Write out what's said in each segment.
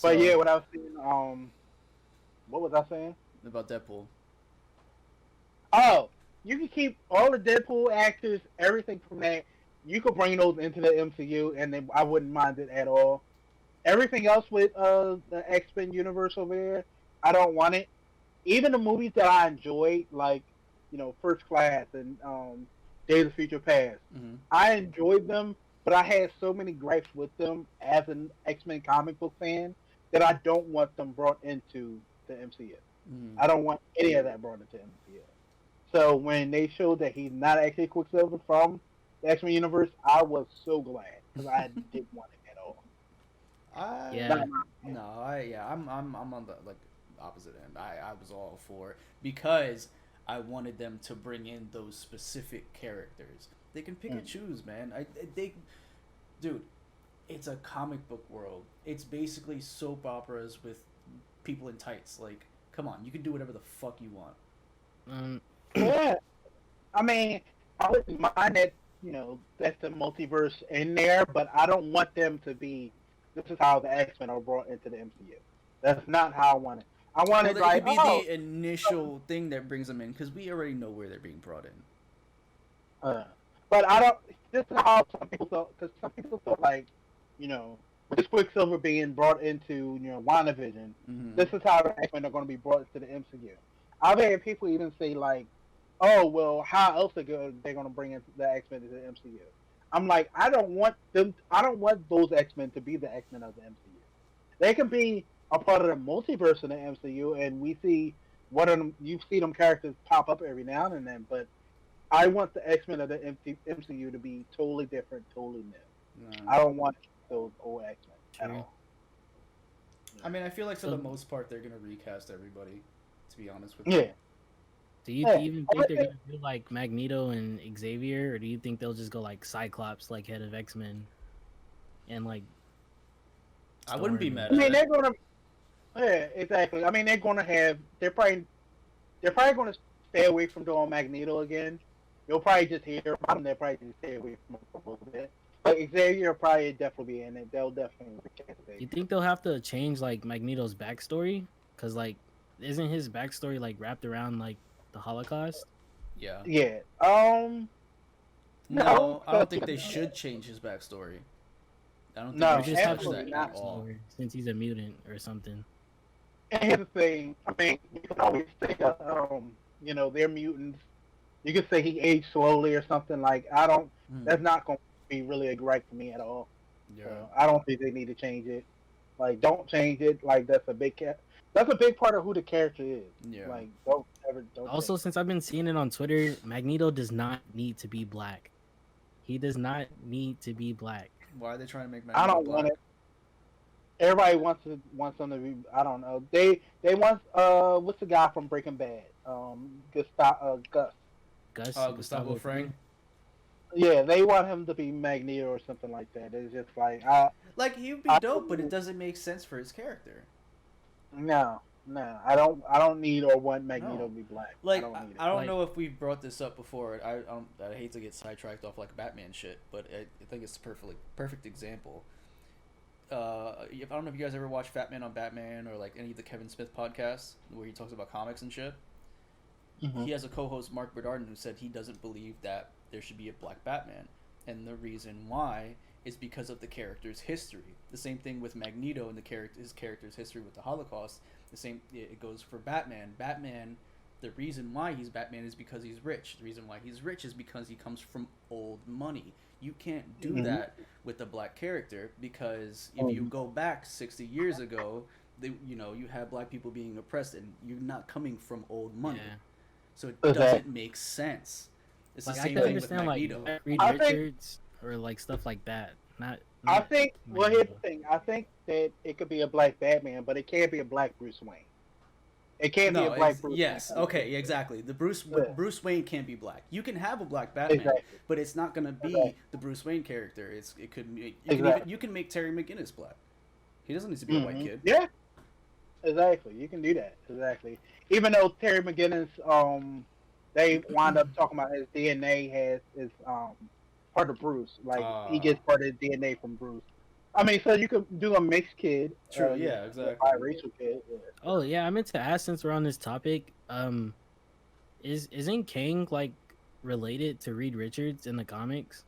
But So yeah, what I was saying, what was I saying? about Deadpool. Oh, you can keep all the Deadpool actors, everything from that. You could bring those into the MCU, and then I wouldn't mind it at all. Everything else with the X Men universe over there, I don't want it. Even the movies that I enjoyed, like First Class and Days of Future Past, Mm-hmm. I enjoyed them, but I had so many gripes with them as an X Men comic book fan that I don't want them brought into the MCU. Mm-hmm. I don't want any of that brought into MCU. So when they showed that he's not actually Quicksilver from the X Men universe, I was so glad because I didn't want it at all. I Yeah. Not my no, I'm on the like opposite end. I was all for it because I wanted them to bring in those specific characters. They can pick and choose, man. They dude, it's a comic book world. It's basically soap operas with people in tights. Like, come on, you can do whatever the fuck you want. Um, yeah. I mean, I wouldn't mind that that's the multiverse in there, but I don't want them to be. This is how the X Men are brought into the MCU. That's not how I want it. I want Well, it it like, could be the initial thing that brings them in because we already know where they're being brought in. uh, but I don't. This is how some people thought, because some people thought like, you know, with Quicksilver being brought into WandaVision, Mm-hmm. this is how the X Men are going to be brought into the MCU. I've had people even say like, oh well, how else they're going to bring in the X Men into the MCU? I'm like, I don't want them. I don't want those X Men to be the X Men of the MCU. They can be a part of the multiverse in the MCU, and we see what of them. You see them characters pop up every now and then, but I want the X Men of the MCU to be totally different, totally new. No. I don't want those old X Men at true. all. I mean, I feel like for So, the most part they're gonna recast everybody. To be honest with you. Yeah, do you yeah. even think they're gonna do like Magneto and Xavier, or do you think they'll just go like Cyclops, like head of X Men, and like I wouldn't be Storm? mad I at mean, it. they're gonna. Yeah, exactly. I mean, they're gonna have. They're probably gonna stay away from doing Magneto again. You'll probably just hear about them. They'll probably just stay away from it for a little bit. But Xavier will probably definitely be in it. They'll definitely recast Do you Xavier. think they'll have to change like Magneto's backstory? Cause like, isn't his backstory like wrapped around like the Holocaust? Yeah. Yeah. No, No. I don't think they should change his backstory. I don't think No, Or they should just have touch him that absolutely at not. all. backstory since he's a mutant or something. And here's the thing. I mean, you can always say, they're mutants. You could say he aged slowly or something. Like, I don't. Hmm. That's not going to be really a gripe for me at all. Yeah. So I don't think they need to change it. Like, don't change it. Like, that's a big That's a big part of who the character is. Yeah. Like, don't. Also, change since I've been seeing it on Twitter, Magneto does not need to be black. He does not need to be black. Why are they trying to make it. I Magneto don't black? want it. Everybody wants them to be. I don't know. They want what's the guy from Breaking Bad? Gus. Gustavo Fring. Yeah, they want him to be Magneto or something like that. It's just like Like he would be I dope, but it doesn't make sense for his character. no. I don't need or want Magneto No. to be black. Like I don't need it. I don't Like- know if we brought this up before. I hate to get sidetracked off like Batman shit, but I think it's a perfect example. I don't know if you guys ever watch Fat Man on Batman or like any of the Kevin Smith podcasts where he talks about comics and shit. Mhm. He has a co-host, Mark Bernardin, who said he doesn't believe that there should be a black Batman, and the reason why is because of the character's history. The same thing with Magneto and his character's history with the Holocaust. The same it goes for Batman. Batman, the reason why he's Batman is because he's rich. The reason why he's rich is because he comes from old money. You can't do Mhm. that with a black character because if you Mhm. go back 60 years ago, you had black people being oppressed, and you're not coming from old money. Yeah. So it Okay. doesn't make sense. It's Like the I same can thing with understand like Magneto. Reed I think- Richards or like stuff like that. Not. I not think. Well, here's the Magneto. thing. I think that it could be a black Batman, but it can't be a black Bruce Wayne. It can't be No, a black Bruce. yes, Wayne. okay, exactly. The Yeah. Bruce Wayne can't be black. You can have a black Batman, Exactly. but it's not gonna be Exactly. the Bruce Wayne character. It could be, Exactly. you can make Terry McGinnis black. He doesn't need to be a white Mhm. kid. Yeah. Exactly. You can do that. Exactly. Even though Terry McGinnis, they wind up talking about his DNA is part of Bruce. Like he gets part of his DNA from Bruce. I mean, so you could do a mixed kid. True. You know, Yeah. a Exactly. biracial kid. Yeah. Oh yeah, I meant to ask since we're on this topic. Isn't Kang like related to Reed Richards in the comics?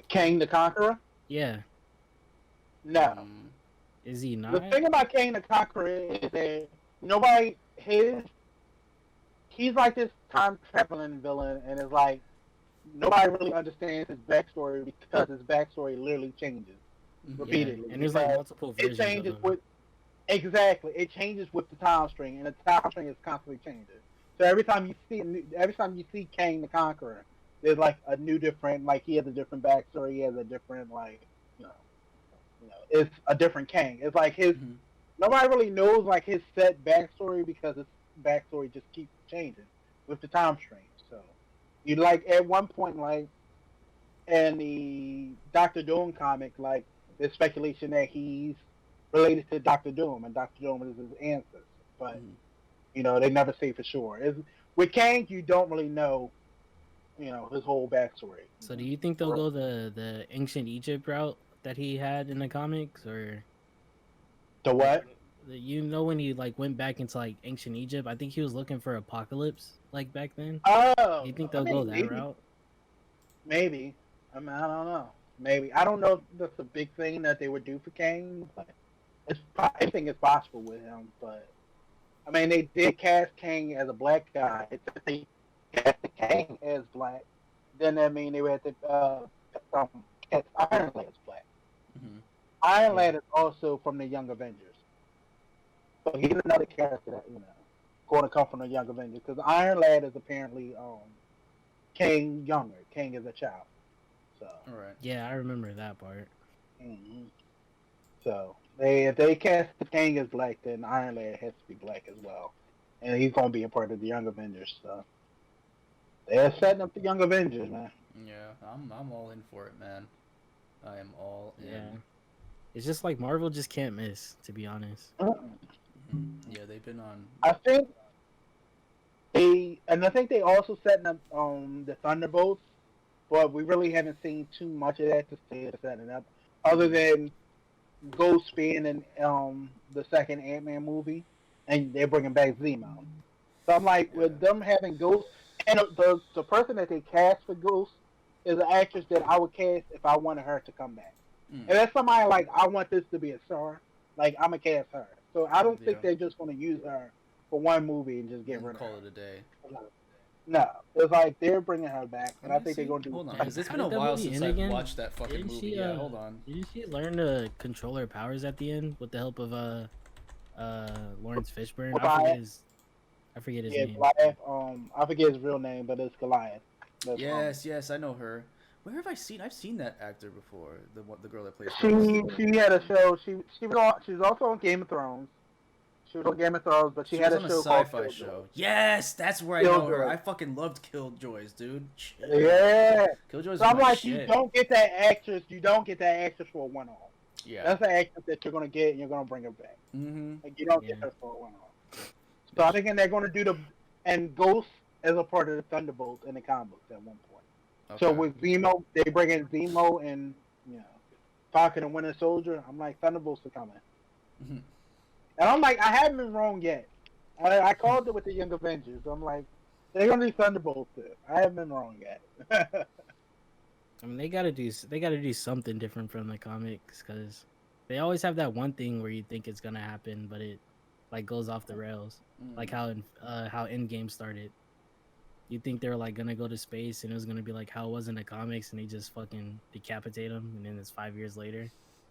Kang the Conqueror? Yeah, No. is he The not? thing about Kang the Conqueror is that nobody he's like this time traveling villain, and it's like nobody really understands his backstory because his backstory literally changes repeatedly. Yeah, and there's like multiple It versions of changes him. with exactly. It changes with the time string, and the time string is constantly changing. So every time you see Kang the Conqueror, there's like a new different. Like he has a different backstory. He has a different you know it's a different Kang. It's like his Mm-hmm. nobody really knows like his set backstory because his backstory just keeps changing with the time string. So you like at one point like in the Doctor Doom comic, like there's speculation that he's related to Doctor Doom and Doctor Doom is his ancestor. But Mm-hmm. they never say for sure. With Kang, you don't really know, his whole backstory. So do you think they'll go the ancient Egypt route that he had in the comics, or The what? when he like went back into like ancient Egypt? I think he was looking for Apocalypse like back then. Oh, Do you think I they'll go mean, that route? maybe. I mean, I don't know. Maybe I don't know if that's a big thing that they would do for Kang, but I think it's possible with him. But I mean, they did cast Kang as a black guy. If they cast Kang as black, then that mean they would have to cast Iron Lad as black. Mm-hmm. Iron Lad is also from the Young Avengers, so he's another character that going to come from the Young Avengers because Iron Lad is apparently Kang younger. Kang is a child, so. All right. Yeah, I remember that part. Mm-hmm. So if they cast the Kang as black, then Iron Lad has to be black as well, and he's gonna be a part of the Young Avengers. So they're setting up the Young Avengers, man. Yeah, I'm all in for it, man. I am all in. Yeah, it's just like Marvel just can't miss, to be honest. Mm-hmm. Yeah, they've been on. I think I think they also setting up the Thunderbolts, but we really haven't seen too much of that to say they're setting up, other than Ghost being in the second Ant-Man movie, and they're bringing back Zemo. So I'm like, with them having Ghost, and the person that they cast for Ghost is an actress that I would cast if I wanted her to come back. Mm. And that's somebody like I want this to be a star, like I'm gonna cast her. So I don't think Yeah. they're just gonna use her for one movie and just get rid of Call her. it a day. No, it's like they're bringing her back, and I think they're gonna do. Hold on, How because it's did been a that while movie since end I've again? watched that fucking Didn't movie. she, Yeah, hold on. Didn't she learn to control her powers at the end with the help of Lawrence Fishburne? I forget his name. Goliath. I forget his real name, but it's Goliath. That's, Yes, I know her. Where have I seen? I've seen that actor before. The girl that plays. She had a show. She was also on Game of Thrones. She was on Game of Thrones, but she had was a on show a called sci-fi Killjoy. show. Yes, that's where I know her. Killjoy. I fucking loved Killjoys, dude. Shit. Yeah. Killjoys. So I'm my like, shit. you don't get that actress. You don't get that actress for a one-off. Yeah. That's the actress that you're gonna get, and you're gonna bring her back. Mm-hmm. Like you don't get her for a one-off. So I think they're gonna do and Ghost as a part of the Thunderbolts in the comic books at one point. Okay. So with Zemo, they bring in Zemo and Falcon and Winter Soldier. I'm like, Thunderbolts are coming. Mhm. And I'm like, I haven't been wrong yet. I called it with the Young Avengers. I'm like, they're gonna do Thunderbolts too. I haven't been wrong yet. I mean, they gotta do something different from the comics because they always have that one thing where you think it's gonna happen, but it like goes off the rails. Like how Endgame started. You think they were like gonna go to space and it was gonna be like how it was in the comics, and they just fucking decapitate them, and then it's 5 years later.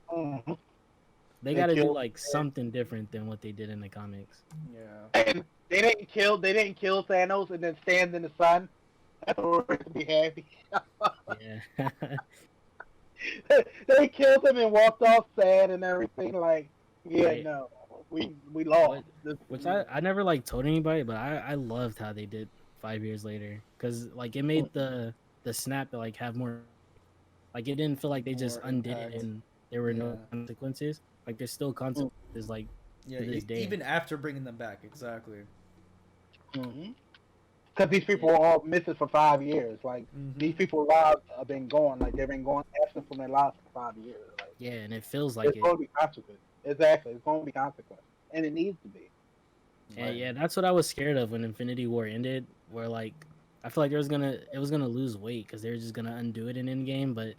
Mm-hmm. They gotta do like something different than what they did in the comics. Yeah. And they didn't kill Thanos and then stand in the sun. That's what we're to be happy. Yeah. They killed him and walked off sad and everything. Like, yeah, Right. no, we lost. Which I never like told anybody, but I loved how they did 5 years later because like it made the snap like have more, like it didn't feel like they just More undid impact. it and there were no Yeah. consequences. Like there's still consequences. Like Yeah. to this day. Even after bringing them back, exactly. Because these people were all missing for 5 years. Like Mhm. these people's lives have been gone. Like they've been going absent from their lives for 5 years. Like Yeah, and it feels like It's it. going to be consequence. Exactly, it's going to be consequence, and it needs to be. And Right. yeah, that's what I was scared of when Infinity War ended. Where like I feel like it was gonna lose weight because they were just gonna undo it in Endgame, but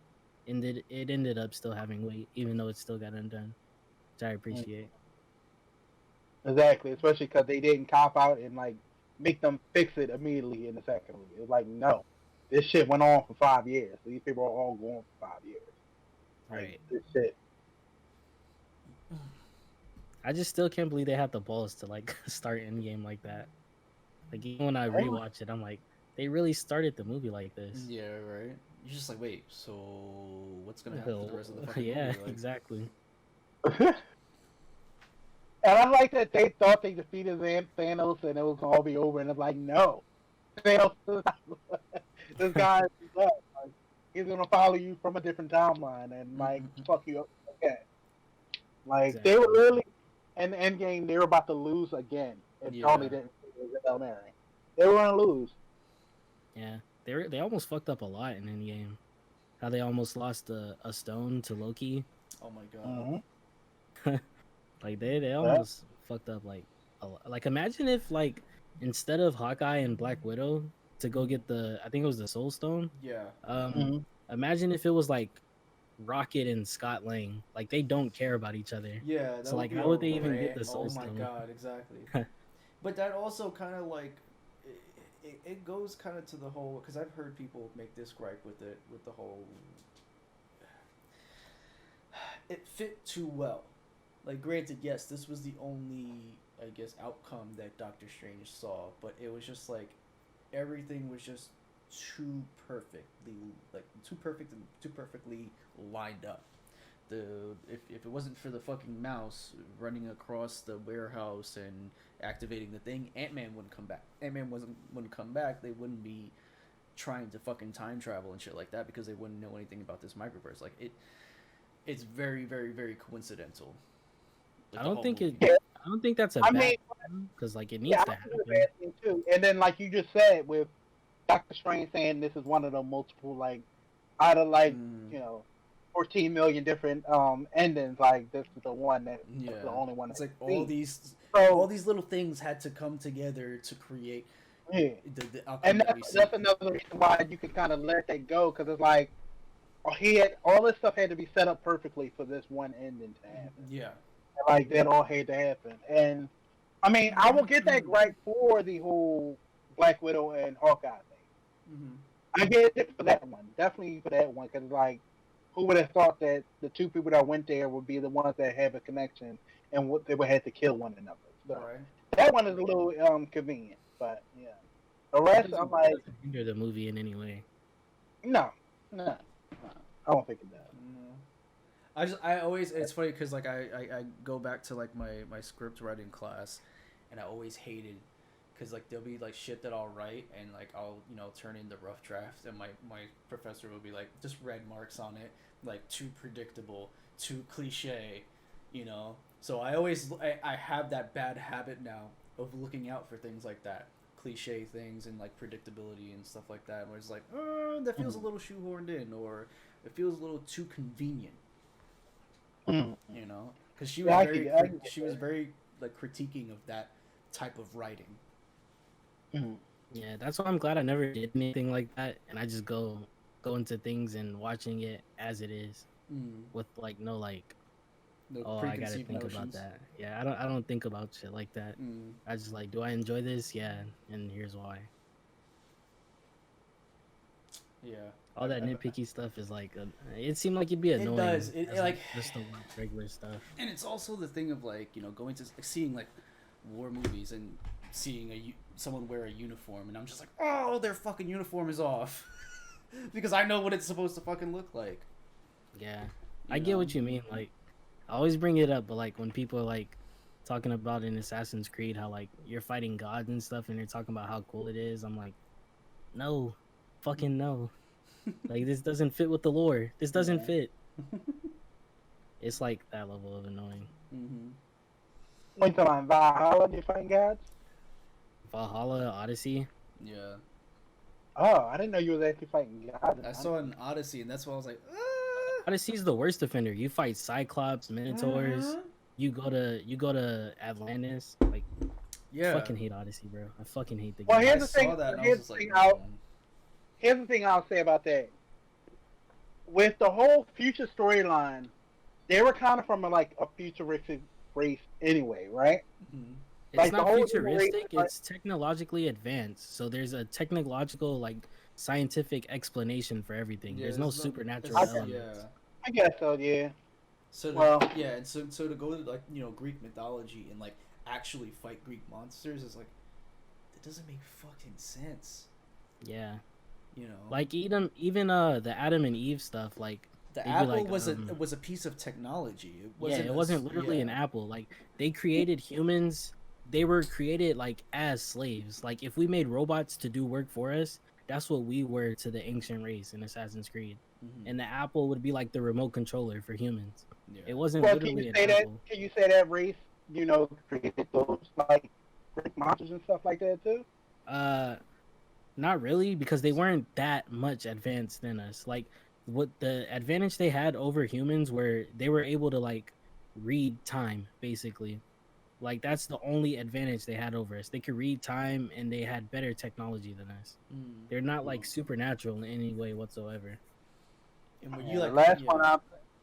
it ended up still having weight, even though it still got undone, which I Mm. appreciate. Exactly, especially because they didn't cop out and like make them fix it immediately in the second movie. It was like, no, this shit went on for 5 years. These people are all going for 5 years. Like Right. this shit. I just still can't believe they had the balls to like start Endgame like that. Like even when I Oh, rewatch it, I'm like, they really started the movie like this. Yeah, right. You're just like, wait, so what's gonna happen for the rest of the fucking Yeah, movie? Like, exactly. and I like that they thought they defeated Thanos and it was gonna all be over, and it's like, no, Thanos is not. This guy is left. Like, he's gonna follow you from a different timeline and like fuck you up again. Like they were Exactly. literally in the end game, they were about to lose again if yeah, Tony didn't save the Hail Mary. They were gonna lose. Yeah, they almost fucked up a lot in Endgame. How they almost lost a stone to Loki. oh my god. Mm-hmm. Like they Yeah. almost fucked up like a lot. Like imagine if like instead of Hawkeye and Black Widow to go get the I think it was the Soul Stone. Yeah, Mm-hmm. Imagine if it was like Rocket and Scott Lang. Like they don't care about each other. yeah, that So would like be how a would they even get the oh Soul my Stone? god, exactly. But that also kind of like it goes kind of to the whole because I've heard people make this gripe with it with the whole it fit too well. Like, granted, yes, this was the only, I guess, outcome that Doctor Strange saw, but it was just like everything was just too perfectly, like too perfect and too perfectly lined up. The if it wasn't for the fucking mouse running across the warehouse and activating the thing, Ant-Man wouldn't come back. Wouldn't come back. They wouldn't be trying to fucking time travel and shit like that because they wouldn't know anything about this microverse. Like it's very very very coincidental. Like I the don't whole think it. movie. I don't think that's a I bad mean, because like it yeah, needs I to think it's a happen. bad thing too. And then, like you just said, with Doctor Strange saying this is one of the multiple, like, out of like, Mm, you know, 14 million different endings, like this is the one that's the yeah, only one it's that like we see. all So these little things had to come together to create yeah, the outcome and that we that's see. another reason why you can kind of let that go, because it's like he had all this stuff had to be set up perfectly for this one ending to happen. Yeah. Like that all had to happen. And I mean, I will get that right for the whole Black Widow and Hawkeye thing. Mm-hmm. I get it for that one, definitely for that one, because like, who would have thought that the two people that went there would be the ones that have a connection and what they would have to kill one another. So Right. that one is a little convenient, but yeah, the It rest I'm doesn't, it like, doesn't hinder the movie in any way. no, no, I don't think it does. No. I always it's funny because like I go back to like my script writing class, and I always hated because like there'll be like shit that I'll write and like I'll turn in the rough draft and my professor will be like just red marks on it like too predictable, too cliche, So I have that bad habit now of looking out for things like that, cliche things and like predictability and stuff like that, where it's like that feels a little shoehorned in or it feels a little too convenient. Because she was Yeah, she was very like critiquing of that type of writing. Yeah, that's why I'm glad I never did anything like that, and I just go into things and watching it as it is, with like no like, No oh, I gotta preconceived think notions. about that. Yeah, I don't think about shit like that. I just like, do I enjoy this? Yeah, and here's why. Yeah. All that nitpicky stuff is like, it seemed like it'd be annoying. does. It, as, like- just the regular stuff. And it's also the thing of like going to like, seeing like war movies and seeing someone wear a uniform, and I'm just like, oh, their fucking uniform is off, because I know what it's supposed to fucking look like. Yeah, I get what you mean. Like, I always bring it up, but like when people are like talking about in Assassin's Creed how like you're fighting gods and stuff, and they're talking about how cool it is, I'm like, no, fucking no. Like this doesn't fit with the lore. This doesn't fit. It's like that level of annoying. Wait till I'm Valhalla, you fighting gods? Valhalla, Odyssey. Yeah. Oh, I didn't know you was actually fighting gods. I saw an Odyssey, and that's why I was like, Odyssey's the worst offender. You fight Cyclops, Minotaurs. Mhm. You go to Atlantis. Like, Yeah. fucking hate Odyssey, bro. I fucking hate the Well, game. here's I the saw thing. that and I Here's was the just thing. like, Here's the thing I'll say about that. With the whole future storyline, they were kind of from a futuristic race anyway, right? Mhm. It's like, the not whole futuristic. generation, It's technologically advanced. So there's a technological, like, scientific explanation for everything. Yeah, there's no there's no- supernatural there's- elements. Yeah. I guess so. Yeah. So Well- and so to go to like Greek mythology and like actually fight Greek monsters is like it doesn't make fucking sense. Yeah. You know, Like even the Adam and Eve stuff, like the they'd be apple like, was a piece of technology. It wasn't it wasn't literally an apple. Like, they created humans. They were created like as slaves. Like, if we made robots to do work for us, that's what we were to the ancient race in Assassin's Creed. Mhm. And the apple would be like the remote controller for humans. Yeah. It wasn't Well, can literally you an say that? apple. Can you say that race, created those like Greek monsters and stuff like that too? Not really, because they weren't that much advanced than us. Like, what the advantage they had over humans were they were able to like read time, basically. Like, that's the only advantage they had over us. They could read time and they had better technology than us. Mm. They're not like supernatural in any way whatsoever. And when Yeah, you the like, last yeah, one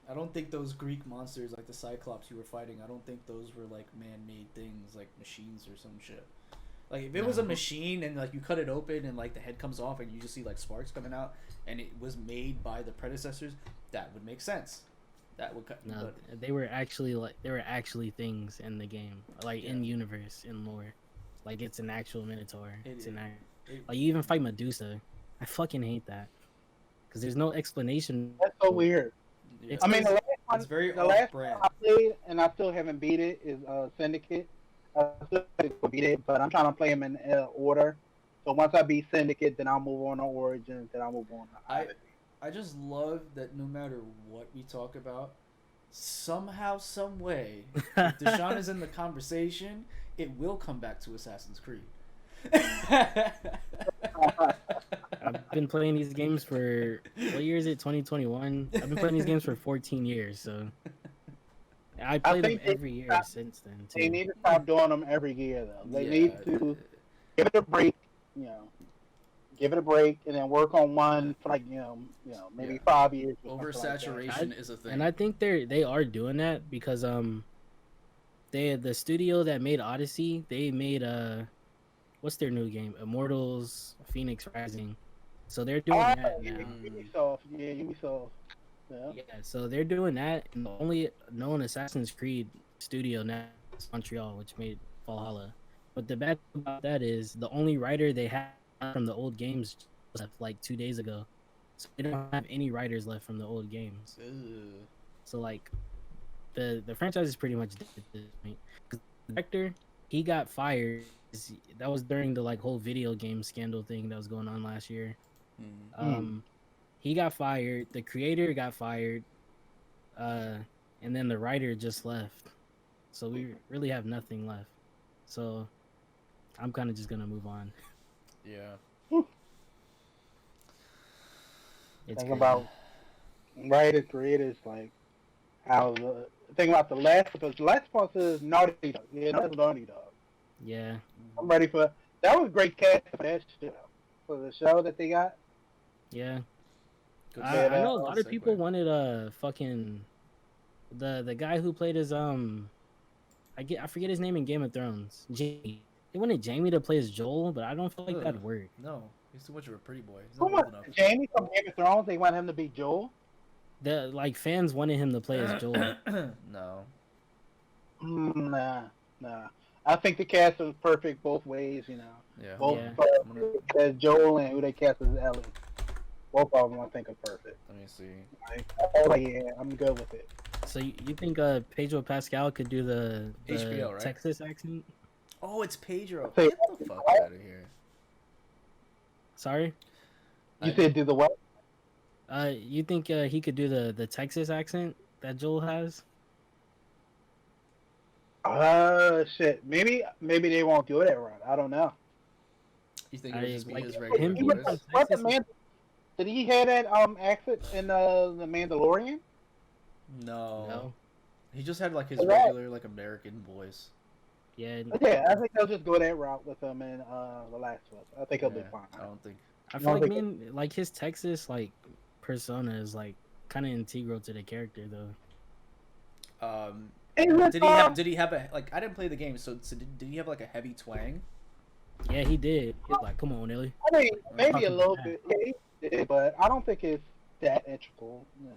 I don't think those Greek monsters like the Cyclops you were fighting. I don't think those were like man-made things, like machines or some shit. Like if it was a No. machine and like you cut it open and like the head comes off and you just see like sparks coming out and it was made by the predecessors, that would make sense. That would cut. No, But they were actually things in the game, like in universe, in lore. Like, it's an actual Minotaur. Like, you even fight Medusa. I fucking hate that because there's no explanation. that's so weird. yeah. I mean, the last one, it's very the last off-brand. one I played, and I still haven't beat it, is Syndicate. I still haven't beat it, but I'm trying to play them in order. So once I beat Syndicate, then I'll move on to Origins, then I'll move on to Odyssey. I just love that no matter what we talk about, somehow, some way, if Deshaun is in the conversation, it will come back to Assassin's Creed. I've been playing these games for, what year is it? 2021. I've been playing these games for 14 years, so I play them think every year since then too. They need to stop doing them every year, though. They Yeah. need to give it a break, give it a break, and then work on one for maybe Yeah. 5 years. Or something like that. Oversaturation is a thing. And I think they are doing that because the studio that made Odyssey, they made what's their new game? Immortals Phoenix Rising. So they're doing that now. Ubisoft, Ubisoft. Yeah. Yeah, so they're doing that, and the only known Assassin's Creed studio now is Montreal, which made Valhalla. But the bad thing about that is the only writer they had from the old games left like 2 days ago. So they don't have any writers left from the old games. Ugh. So like the franchise is pretty much dead at this point. 'Cause the director, he got fired. That was during the like whole video game scandal thing that was going on last year. He got fired. The creator got fired. And then the writer just left. So we really have nothing left. So I'm kind of just gonna move on. Yeah. It's Think crazy. about writers, creators, like how the thing about the last because the last one is Naughty Dog. Yeah, that's Naughty Dog. Yeah. I'm ready for that. Was great cast for that show. For the show that they got. Yeah. Good I segue. know a lot of Segue. people wanted fucking the guy who played his I forget his name in Game of Thrones. Jamie. They wanted Jamie to play as Joel, but I don't feel like that'd work. No, he's too much of a pretty boy. He's Who not was old enough. Jamie from Game of Thrones? They want him to be Joel. The like fans wanted him to play as Joel. No. Nah. I think the cast was perfect both ways. Yeah. Both Yeah. as Joel and who they cast as Ellie. Both of them I think are perfect. Let me see. Yeah, I'm good with it. So you think Pedro Pascal could do the HBO, right? Texas accent? Oh, it's Pedro. Hey, Get the fuck out of here. Sorry? You said do the what? You think he could do the Texas accent that Joel has? Shit. Maybe they won't do it that right. I don't know. You think it'll just be his him regular being voice? from Texas. Did he have that accent in the Mandalorian? No. No. He just had like his Right. regular like American voice. Yeah. Yeah, I think they'll just go that route with him in The Last of Us. I think he'll be Yeah, fine. I don't think. I I feel don't like think like his Texas like persona is like kind of integral to the character though. Hey, look, Did he have? Did he have a like? I didn't play the game, so did he have like a heavy twang? Yeah, he did. He was like, "Come on, Ellie." I mean, maybe a Talking little bad. bit, yeah, he did, but I don't think it's that integral. You know.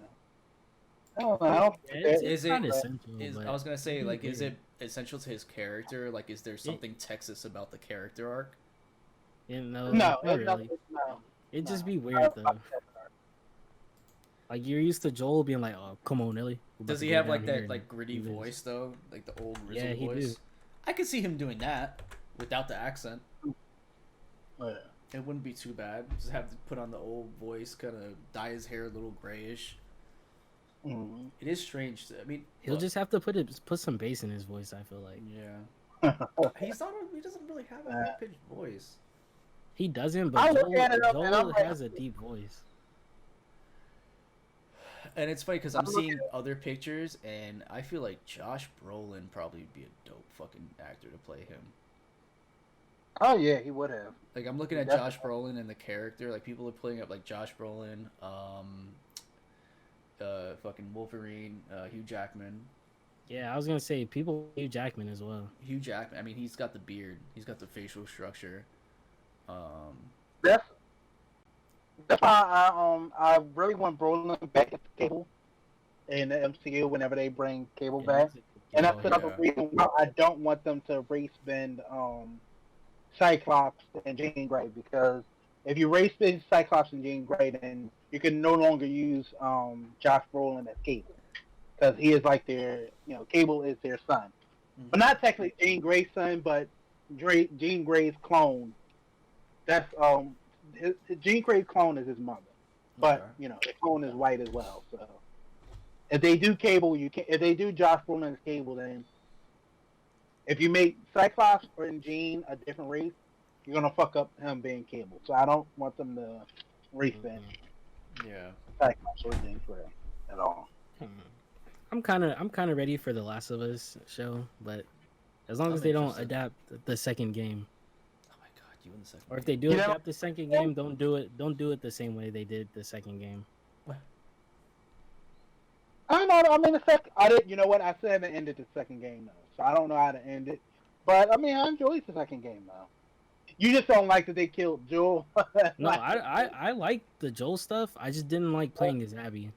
I don't know. I don't think Yeah, that- Is it's it- not essential. Is but I was gonna say it'd like, be is weird. it essential to his character? Like, is there something Texas about the character arc? Yeah, no, No, not it's really. nothing. No. It'd just no. be weird though. Like you're used to Joel being like, "Oh, come on, Ellie." We're about Does to he go have down like here that and like gritty do this." voice though, like the old Yeah, Rizzle he voice? do. I could see him doing that without the accent. Yeah. It wouldn't be too bad. Just have to put on the old voice, kind of dye his hair a little grayish. Mm-hmm. It is strange. I mean, He'll look, just have to put some bass in his voice. I feel like yeah. He's not. He doesn't really have a high pitched voice. he doesn't, I but look at it up and I'm Joel like- has a deep voice. And it's funny because I'm I'm seeing looking other pictures, and I feel like Josh Brolin probably would be a dope fucking actor to play him. Oh yeah, he would have. Like I'm looking at Definitely. Josh Brolin and the character. Like people are putting up like Josh Brolin, fucking Wolverine, Hugh Jackman. Yeah, I was gonna say people Hugh Jackman as well. Hugh Jackman. I mean, he's got the beard. He's got the facial structure. That's why I really want Brolin back at the Cable in the MCU whenever they bring Cable Yeah, back. he's a- And that's Oh, another yeah. reason why I don't want them to race bend Cyclops and Jean Grey, because if you race bend Cyclops and Jean Grey, then you can no longer use Josh Brolin as Cable, because he is like their, Cable is their son, Mhm. but not technically Jean Grey's son, but Jean Grey's clone. That's Jean Grey's clone is his mother, but Okay. the clone is white as well. So if they do Cable, you can. If they do Josh Brolin as Cable, then if you make Cyclops or Jean a different race, you're gonna fuck up him being Cable. So I don't want them to race bend Yeah. Cyclops or Jean Grey at all. I'm kind of ready for the Last of Us show, but as long I'm as they don't interested. adapt the second game, Oh my god, you in the second. or if they do You know- adapt the second game, don't do it the same way they did the second game. I don't know. I mean, the second. I did. You know what? I still haven't ended the second game though, so I don't know how to end it. But I mean, I enjoyed the second game though. You just don't like that they killed Joel. No, I like the Joel stuff. I just didn't like playing as Abby.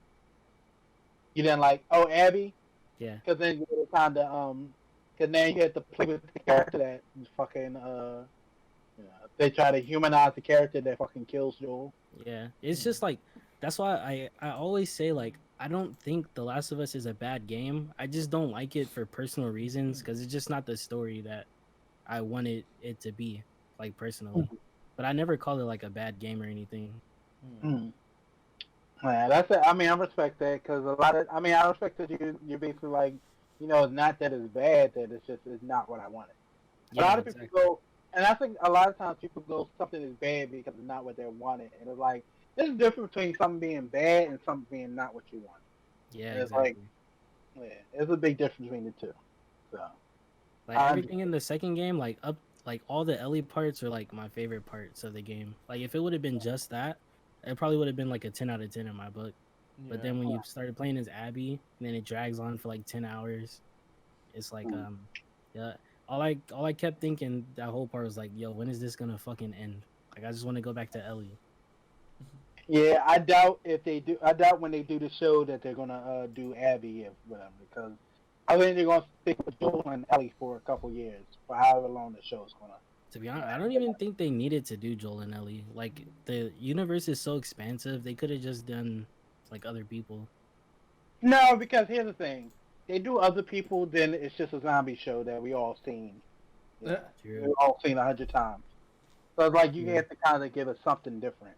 You didn't like Abby, Yeah, because then you were kind of because now you had to play with the character that fucking they try to humanize the character that fucking kills Joel. yeah. It's just like that's why I always say like I don't think The Last of Us is a bad game. I just don't like it for personal reasons because it's just not the story that I wanted it to be, like personally. But I never call it like a bad game or anything. Mm. Yeah, that's it. I mean, I respect that, because I respect that you're basically like, it's not that it's bad, that it's not what I wanted. A lot of people go, and I think a lot of times people go, something is bad because it's not what they wanted, and it's like there's a difference between something being bad and something being not what you want. Yeah, It's exactly. Yeah, there's a big difference between the two. So Like I everything in the second game, like all the Ellie parts are like my favorite parts of the game. Like if it would have been just that, it probably would have been like a 10 out of 10 in my book. But then when you started playing as Abby, and then it drags on for like 10 hours, it's like yeah. All I kept thinking that whole part was like, yo, when is this gonna fucking end? Like I just want to go back to Ellie. yeah, I doubt when they do the show that they're gonna do Abby or whatever, because I think they're gonna stick with Joel and Ellie for a couple years, for however long the show's gonna. To be honest, I don't even think they needed to do Joel and Ellie. Like the universe is so expansive, they could have just done like other people. No, because here's the thing: they do other people, then it's just a zombie show that we all seen. Yeah. We've all seen 100 times. So it's like you Yeah. have to kind of give us something different.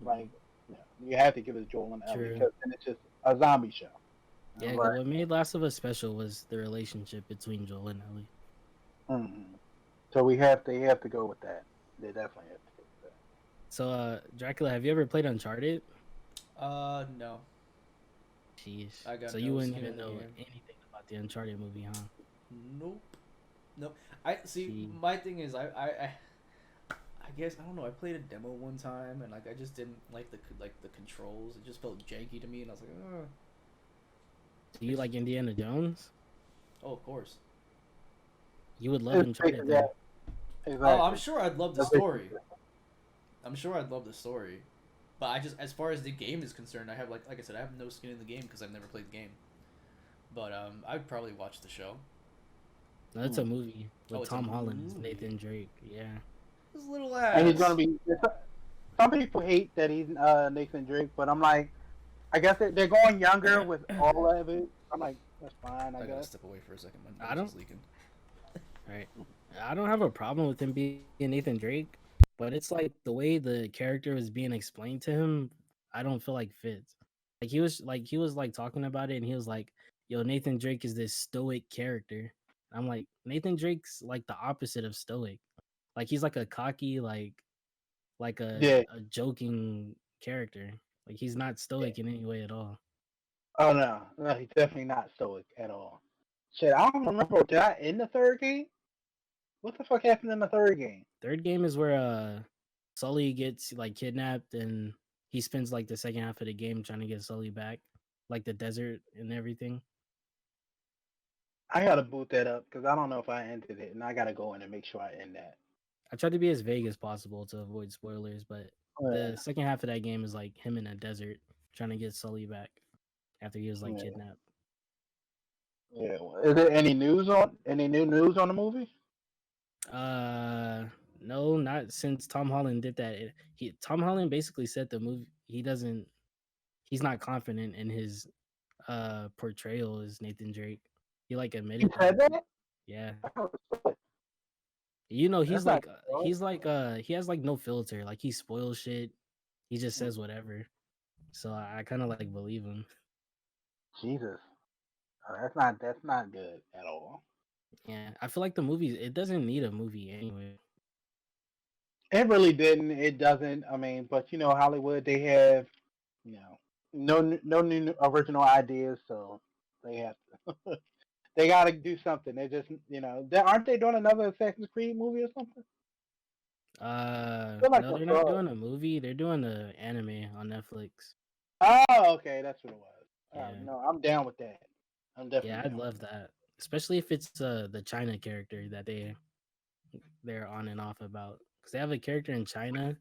Like you have to give us Joel and Ellie, True. because then it's just a zombie show. Yeah, 'cause Right. what made Last of Us special was the relationship between Joel and Ellie. Mhm. So they have to go with that. They definitely have to go with that. So, Dracula, have you ever played Uncharted? No. Sheesh. I got So no you wouldn't skin even in the know game. anything about the Uncharted movie, huh? Nope. Nope. I see. Gee. My thing is, I guess I don't know. I played a demo one time, and like I just didn't like the controls. It just felt janky to me, and I was like, Do you like Indiana Jones? oh, of course. You would love It's Uncharted basically then. that. Exactly. Oh, I'm sure I'd love the That's story. basically I'm sure I'd love the story, but I just, as far as the game is concerned, I have like I said, I have no skin in the game because I've never played the game. But I'd probably watch the show. No, it's a movie Oh, with it's a Tom Holland as movie. Nathan Drake. Yeah. This little ass. And he's gonna be. Some people hate that he's Nathan Drake, but I'm like, I guess they're going younger with all of it. I'm like, that's fine, I I gotta guess. step away for a second. My I nose don't- is leaking. Right. I don't have a problem with him being Nathan Drake, but it's like the way the character was being explained to him, I don't feel like fits. Like he was like talking about it and he was like, "Yo, Nathan Drake is this stoic character." I'm like, Nathan Drake's like the opposite of stoic. Like he's like a cocky like Yeah. a joking character. Like he's not stoic in any way at all. Oh no, he's definitely not stoic at all. Shit, I don't remember. Did I end the third game? What the fuck happened in the third game? Third game is where Sully gets like kidnapped and he spends like the second half of the game trying to get Sully back, like the desert and everything. I gotta boot that up because I don't know if I ended it, and I gotta go in and make sure I end that. I tried to be as vague as possible to avoid spoilers, but Yeah. the second half of that game is like him in a desert trying to get Sully back after he was like Yeah. kidnapped. Yeah. Is there any new news on the movie? No, not since Tom Holland did that. Tom Holland basically said the movie he's not confident in his portrayal as Nathan Drake. He like He admitted said that. that. Yeah. I thought it was- You know, That's not good. he's like he has like no filter. Like he spoils shit. He just says whatever. So I kind of like believe him. Jesus, that's not good at all. Yeah, I feel like the movie it doesn't need a movie anyway. It really didn't. It doesn't. I mean, but Hollywood, they have, no new original ideas, so they have to. They got to do something. They just, aren't they doing another Assassin's Creed movie or something? feel like No, I they're not saw doing a movie. They're doing an anime on Netflix. Oh, okay, that's what it was. Yeah. No, I'm down with that. I'm definitely. Yeah, I'd down love with that. Especially if it's the China character that they're on and off about. Because they have a character in China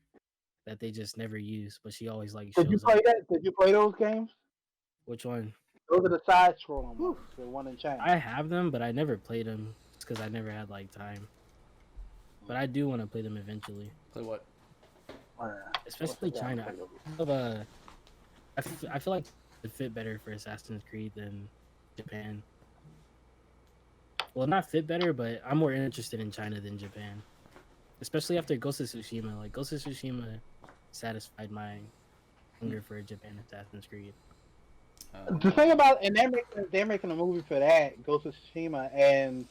that they just never use, but she always like Did you shows play up. that? Did you play those games? Which one? Those are the side scrolling ones. The one in China. I have them, but I never played them because I never had like time. But I do want to play them eventually. Play what? Especially China. I feel like it fit better for Assassin's Creed than Japan. Well, not fit better, but I'm more interested in China than Japan. Especially after Ghost of Tsushima. Like Ghost of Tsushima satisfied my hunger for a Japan Assassin's Creed. The thing about and they're making a movie for that, Ghost of Tsushima, and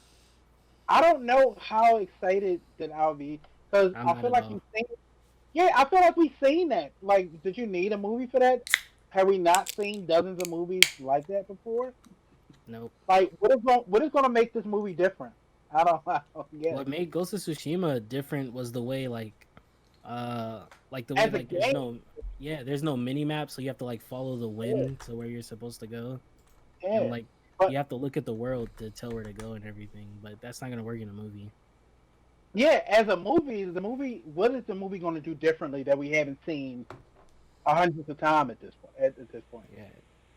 I don't know how excited that I'll be because I'm I not feel at like all. we've seen. Yeah, I feel like we've seen that. Like, did you need a movie for that? Have we not seen dozens of movies like that before? Nope. Like, what is going to make this movie different? I don't get What it. made Ghost of Tsushima different was the way like the way As a like there's game? there's no mini map, so you have to like follow the wind to where you're supposed to go. Yeah, And like but- you have to look at the world to tell where to go and everything, but that's not gonna work in a movie. yeah. As a movie, what is the movie going to do differently that we haven't seen hundreds of times at this point? At this point, Yeah,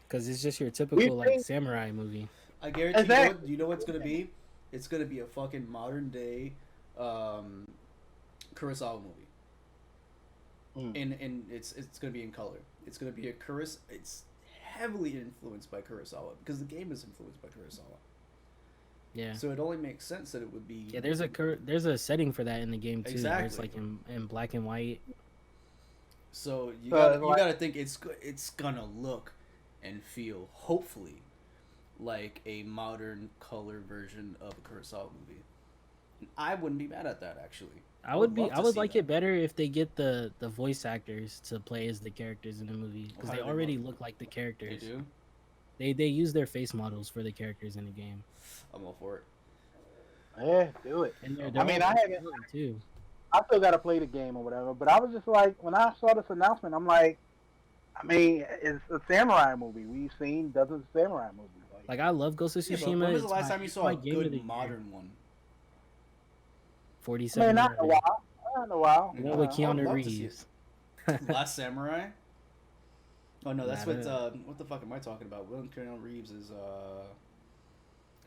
because it's just your typical like think- samurai movie. I guarantee Exactly. you know what it's gonna be? It's gonna be a fucking modern day Kurosawa movie. And it's gonna be in color. It's gonna be it's heavily influenced by Kurosawa because the game is influenced by Kurosawa. Yeah. So it only makes sense that it would be. Yeah, there's a setting for that in the game too. Where it's Exactly. like in black and white. So you like- gotta think it's gonna look and feel hopefully like a modern color version of a Kurosawa movie. I wouldn't be mad at that actually. I would love to like see it better if they get the voice actors to play as the characters in the movie because How they do they already look? look like the They characters. do. They use their face models for the characters in the game, I'm all for it. Yeah, do it. and I mean, I haven't. too. I still got to play the game or whatever. But I was just like, when I saw this announcement, I'm like, I mean, it's a samurai movie. We've seen dozens of samurai movies. Like I love Ghost of Yeah, but Tsushima. when was the It's last my- time you it's saw my a game of the good year. modern one? 47. I mean, not in a Ronin. while. Not in a while. The one with I would Keanu love to see Reeves. Last Samurai? Oh no, that's Nah, what the fuck am I talking about? William Keanu Reeves is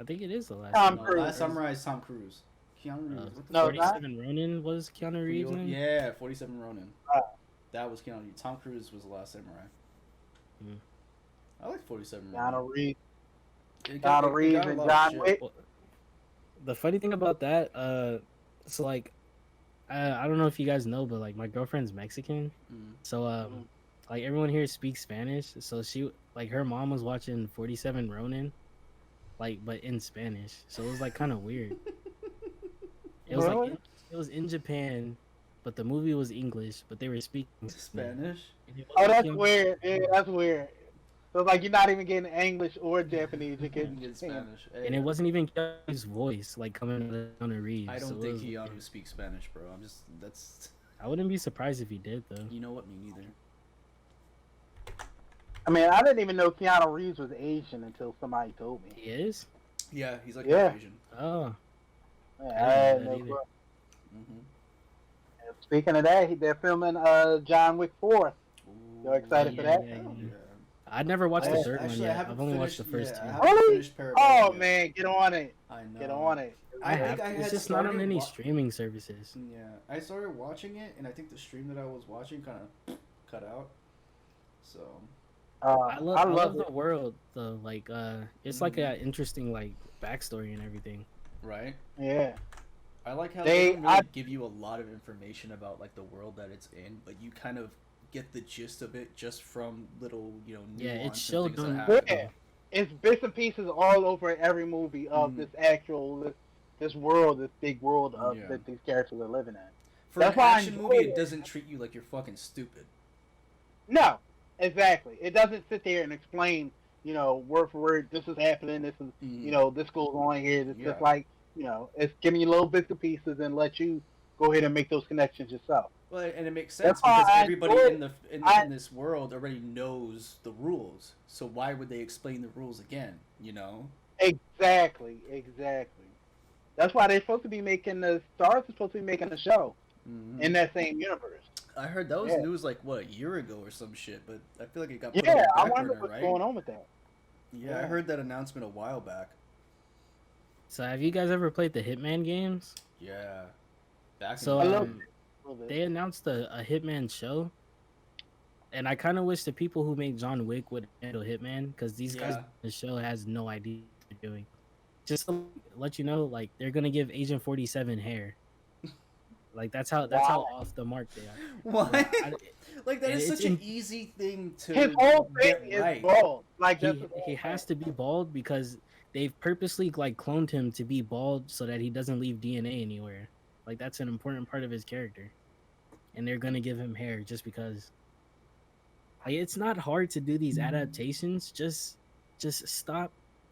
I think it is the last. Tom one. Cruise. Last Samurai is Tom Cruise. Keanu Reeves. What the No, fuck? not- 47 Ronin was Keanu Reeves in? Yeah, 47 Ronin. Uh, That was Keanu Reeves. Tom Cruise was the Last Samurai. Hmm. I like 47 Ronin. Keanu Reeves, It got- Keanu it Reeves, got a and lot of John shit. Wick. The funny thing about that, it's like, I don't know if you guys know, but like my girlfriend's Mexican, Mm. so like everyone here speaks Spanish. So she, like, her mom was watching 47 Ronin, like, but in Spanish. So it was like kind of weird. It was Really? like it was in Japan, but the movie was English, but they were speaking Spanish? And it Oh, wasn't that's Keanu- weird. Yeah, that's weird. So it's like you're not even getting English or Japanese. You're You getting get Spanish. Hey, And it wasn't even Keanu's voice, like, coming out of Keanu Reeves. I so don't it think was Keanu weird. speaks Spanish, bro. I'm just that's I wouldn't be surprised if he did, though. you know what? Me neither. I mean, I didn't even know Keanu Reeves was Asian until somebody told me. He is? Yeah, he's like Yeah. half Asian. Oh. Yeah, didn't I know had that no either. clue. Mm-hmm. Speaking of that, they're filming John Wick 4. You're excited for that? yeah. Yeah. I never watched the Yeah. third Actually, one I yet. haven't I've only watched the finished- first yeah, I two. haven't Really? finished Paradise Oh yet. man, get on it. I know. Get on it. I think have. had It's just not on started any wa- streaming services. Yeah, I started watching it, and I think the stream that I was watching kind of cut out. So I love it. the world though. Like, it's like an interesting like backstory and everything. right, Yeah. I like how They- they don't really I- give you a lot of information about like the world that it's in, but you kind of get the gist of it just from little nuance Yeah, it's and so things that done. happen. Yeah. It's bits and pieces all over every movie of Mhm. this actual this world, this big world of Yeah. that these characters are living in. For That's an why I action enjoy movie, it. it doesn't treat you like you're fucking stupid. No, exactly. It doesn't sit there and explain, word for word, this is happening, this is, Mhm. this goes on here. It's Yeah. just like, it's giving you little bits and pieces and let you go ahead and make those connections yourself. Well, and it makes That's sense why because I everybody enjoy in the in, I- in this world already knows the rules. So why would they explain the rules again? Exactly. That's why they're supposed to be making the stars are supposed to be making a show in that same universe. I heard that was Yeah. news like what, a year ago or some shit, but I feel like it got put on Yeah, the I back wonder burner, what's right? going on with that. Yeah, I Yeah. heard that announcement a while back. So, have you guys ever played the Hitman games? Yeah. Back So, in the love day. A little bit. they announced a Hitman show, and I kind of wish the people who made John Wick would handle Hitman because these guys Yeah. on the show has no idea what they're doing. Just to let you know, like, they're gonna give Agent 47 hair. Like that's how Wow. off the mark they are. Why? I- Like that is it's such an in- easy thing to His whole get thing is right. bald. Like that's he, his whole he has thing. to be bald because they've purposely like cloned him to be bald so that he doesn't leave DNA anywhere. Like that's an important part of his character, and they're gonna give him hair just because. Like it's not hard to do these adaptations. Just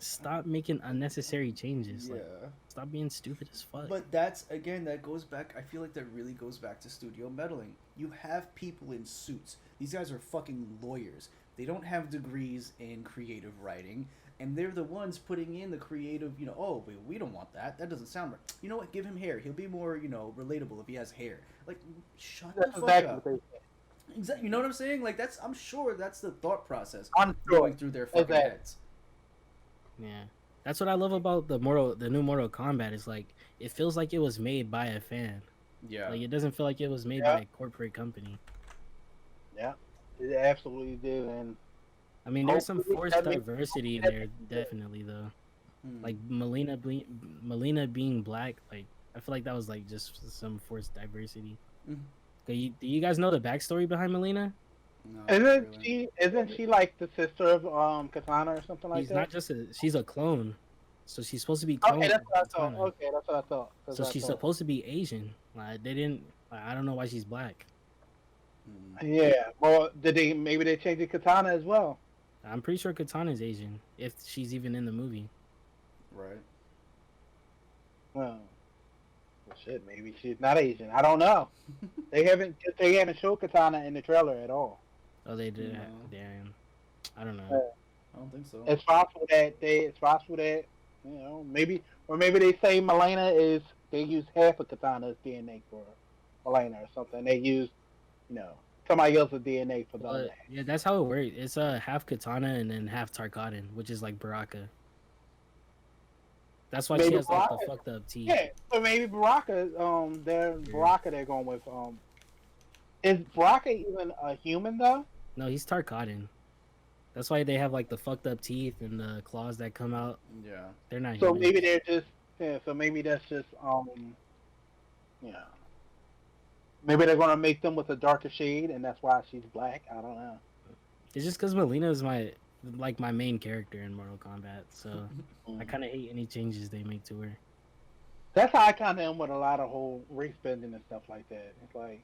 stop making unnecessary changes. Yeah. Like stop being stupid as fuck. But that's again, that goes back. I feel like that really goes back to studio meddling. You have people in suits. These guys are fucking lawyers. They don't have degrees in creative writing, and they're the ones putting in the creative. Oh, but we don't want that. That doesn't sound right. You know what? Give him hair. He'll be more, relatable if he has hair. Like, shut That's the fuck exactly up. what they said. Exactly. You know what I'm saying? Like I'm sure that's the thought process I'm sure. going through their fucking Exactly. heads. Yeah, that's what I love about the new Mortal Kombat. Is like it feels like it was made by a fan. Yeah. Like it doesn't feel like it was made Yeah. by a corporate company. Yeah, they absolutely do. And I mean, there's some Hopefully forced that makes- diversity in there, definitely though. Hmm. Like Melina being black, like I feel like that was like just some forced diversity. Mhm. Do you guys know the backstory behind Melina? No, isn't really. she like the sister of Katana or something like She's that? not just she's a clone, so she's supposed to be cloned. Okay, that's what I by thought. Katana. Okay, that's what I thought. That's So what I she's thought. supposed to be Asian. Like they didn't. I don't know why she's black. Hmm. Yeah. Well, maybe they changed the Katana as well. I'm pretty sure Katana's Asian, if she's even in the movie. Right. Well, shit, maybe she's not Asian. I don't know. They haven't showed Katana in the trailer at all. Oh, they did. No. Damn. I don't Uh, know. I don't think so. it's possible that maybe they say Milena is they use half of Katana's DNA for Milena or something. They use somebody else's DNA for the other half. Yeah, that's how it works. It's half Katana and then half Tarkatan, which is like Baraka. That's why she has like the fucked up teeth. Yeah, so maybe Baraka. Baraka they're going with. Is Baraka even a human though? No, he's Tarkatan. That's why they have like the fucked up teeth and the claws that come out. Yeah. They're not So human. maybe they're just. Yeah, so maybe that's just. Maybe they're gonna make them with a darker shade, and that's why she's black. I don't know. It's just because Melina is my main character in Mortal Kombat, so I kind of hate any changes they make to her. That's how I kind of am with a lot of whole race bending and stuff like that. It's like,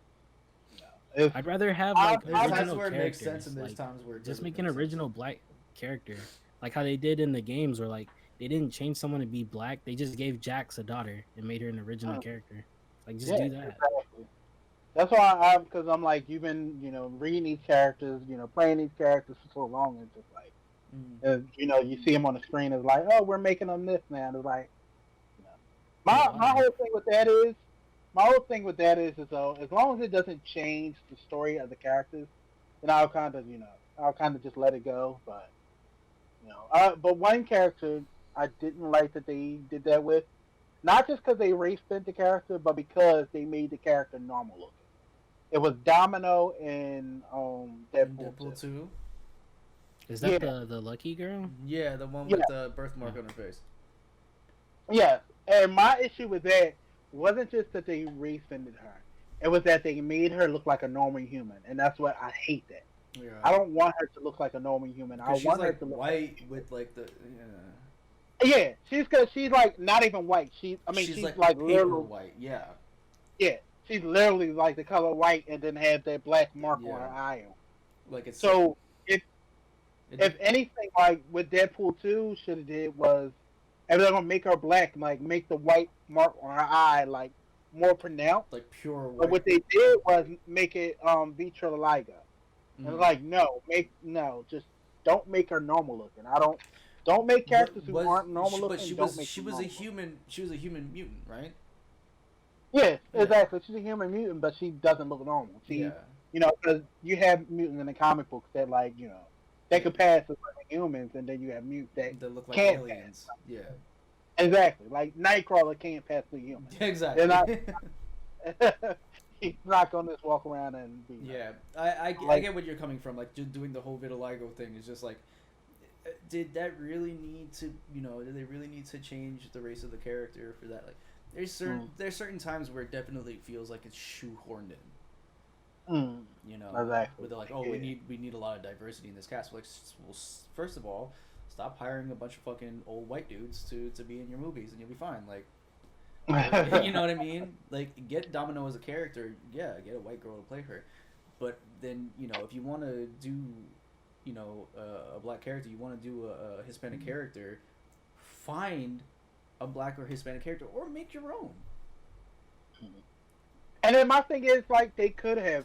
I'd rather have like There's times original where it makes characters. sense, and there's Like, times where it just doesn't make an make sense. original black character, like how they did in the games, where like they didn't change someone to be black. They just gave Jax a daughter and made her an original character. Like, just do that. Exactly. That's why because I'm like, you've been, reading these characters, playing these characters for so long, and just like, you see them on the screen, it's like, oh, we're making them this now. It's like, my whole thing with that is, as long as it doesn't change the story of the characters, then I'll kind of just let it go. But, but one character I didn't like that they did that with, not just because they race bent the character, but because they made the character normal looking. It was Domino in Deadpool 2. Is that the lucky girl? Yeah, the one with the birthmark on her face. Yeah, and my issue with that wasn't just that they race bended her. It was that they made her look like a normal human, and that's what I hate that. Yeah. I don't want her to look like a normal human. I want her to look white with like the Yeah, she's like not even white. She's like literally white. Yeah. Yeah, she's literally like the color white, and then has that black mark on her eye. Like it's so. If anything, like what Deadpool 2 should have did was, if they're gonna make her black, like make the white mark on her eye like more pronounced, like pure white. But what they did was make it vitiligo. And like just don't make her normal looking. Don't make characters who aren't normal looking. But she was a human mutant, right? Yeah, exactly. She's a human mutant, but she doesn't look normal. Because you have mutants in the comic books that they could pass as humans, and then you have mutants that look like can't aliens. Pass. Yeah. Exactly. Like Nightcrawler can't pass the human. Exactly. He's not gonna just walk around and be. Yeah, I get what you're coming from. Like doing the whole vitiligo thing is just like, did that really need to? Did they really need to change the race of the character for that? Like, there's certain times where it definitely feels like it's shoehorned in. Exactly. Where they're like, oh, we need a lot of diversity in this cast. Like, well, first of all, stop hiring a bunch of fucking old white dudes to be in your movies, and you'll be fine. Like, you know what I mean? Like, get Domino as a character. Yeah, get a white girl to play her. But then, if you want to do, a black character, you want to do a Hispanic character, find a black or Hispanic character, or make your own. And then my thing is, like, they could have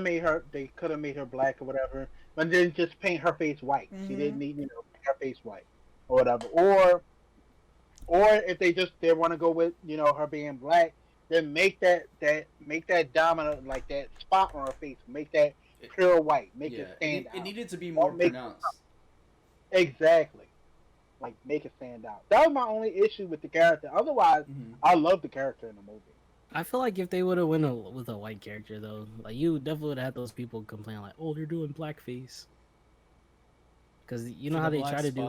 made her black or whatever, but then just paint her face white. She didn't need, paint her face white or whatever. Or if they want to go with, her being black, then make that Domino, like that spot on her face, make that pure white, make it stand out. It needed to be more pronounced. Exactly. Like, make it stand out. That was my only issue with the character. Otherwise, I love the character in the movie. I feel like if they would have went with a white character, though, like, you definitely would have had those people complain, like, oh, they're doing blackface. Because you know how they try to do,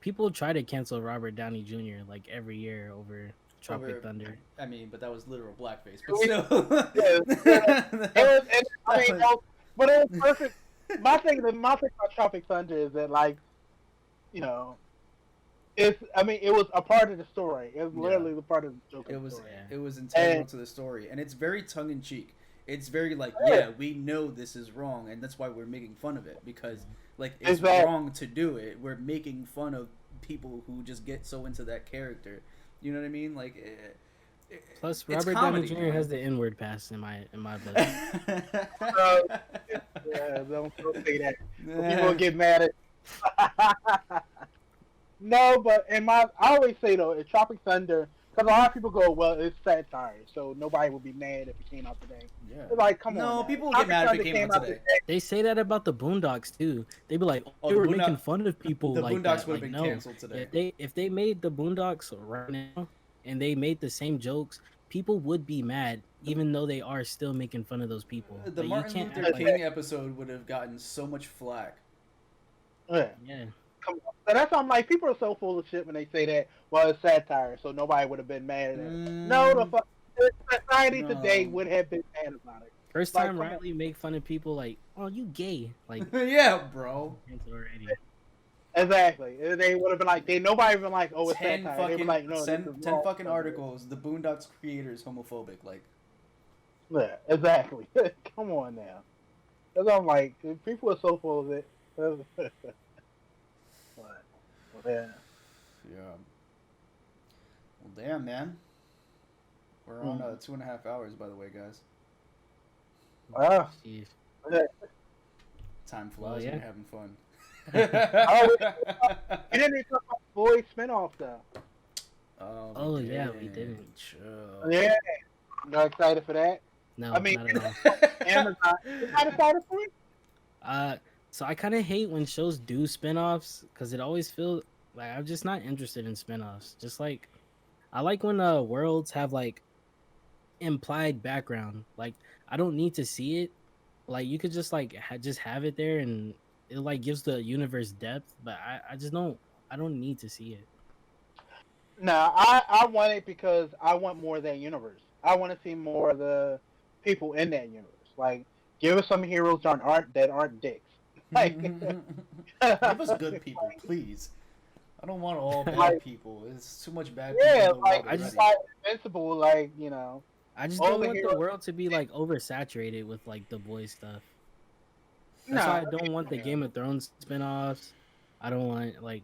people try to cancel Robert Downey Jr., like, every year over Tropic Thunder. I mean, but that was literal blackface, but still. But it was perfect. My thing about Tropic Thunder is that, like, it was a part of the story. It was literally the part of the joke. It was integral to the story, and it's very tongue in cheek. It's very like, Yeah. yeah, we know this is wrong, and that's why we're making fun of it, because like it's Exactly. wrong to do it. We're making fun of people who just get so into that character. You know what I mean? Like, Plus, it's Robert comedy, Downey Jr. man. has the N-word pass in my book. Yeah, don't say that. People get mad at. No, but I always say though, in Tropic Thunder, because a lot of people go, well, it's satire, so nobody would be mad if it came out today. Yeah. It's like, come on. No, now. people will get mad if it came out today. They say that about the Boondocks too. They be like, Oh, they the were making Boondock- fun of people The like Boondocks that. would Like, have been no, canceled today. if they made the Boondocks right now and they made the same jokes, people would be mad, even though they are still making fun of those people. The Like, Martin you can't Luther act King episode would have gotten so much flack. Yeah. Yeah. Come on. So that's why I'm like, people are so full of shit when they say that, well, it's satire, so nobody would have been mad at it. No, the fuck. Society today would have been mad about it. First Like, time come on. Riley make fun of people like, oh, you gay. Like, Yeah, bro. it's already. Exactly. They would have been like, nobody been like, oh, it's 10 satire. They fucking, were like, no, 10 this is wrong. fucking articles. The Boondocks creators homophobic. Like, Yeah, exactly. Come on now. That's what I'm like, people are so full of it. But, yeah. yeah. Well, damn, man. We're on 2.5 hours, by the way, guys. Wow. Jeez. Time flies Well, when yeah. you're having fun. You didn't even talk about Boy spinoff though. Oh, yeah, we didn't. Chill. Yeah. Not excited for that? No, I mean, not at all. Amazon. You not excited for it? So I kind of hate when shows do spin-offs because it always feels like I'm just not interested in spin-offs. Just like I like when worlds have like implied background. Like I don't need to see it. Like you could just like just have it there and it like gives the universe depth. But I just don't. I don't need to see it. No, I want it because I want more of that universe. I want to see more of the people in that universe. Like, give us some heroes that aren't dicks. Like, Give us good people, please. I don't want all bad Like- people. It's too much bad yeah, people. like I I just- just like Invincible. Like, you know, I just All don't the want heroes- the world to be like oversaturated with like the boy stuff. That's no, why I don't want the yeah. Game of Thrones spin-offs. I don't like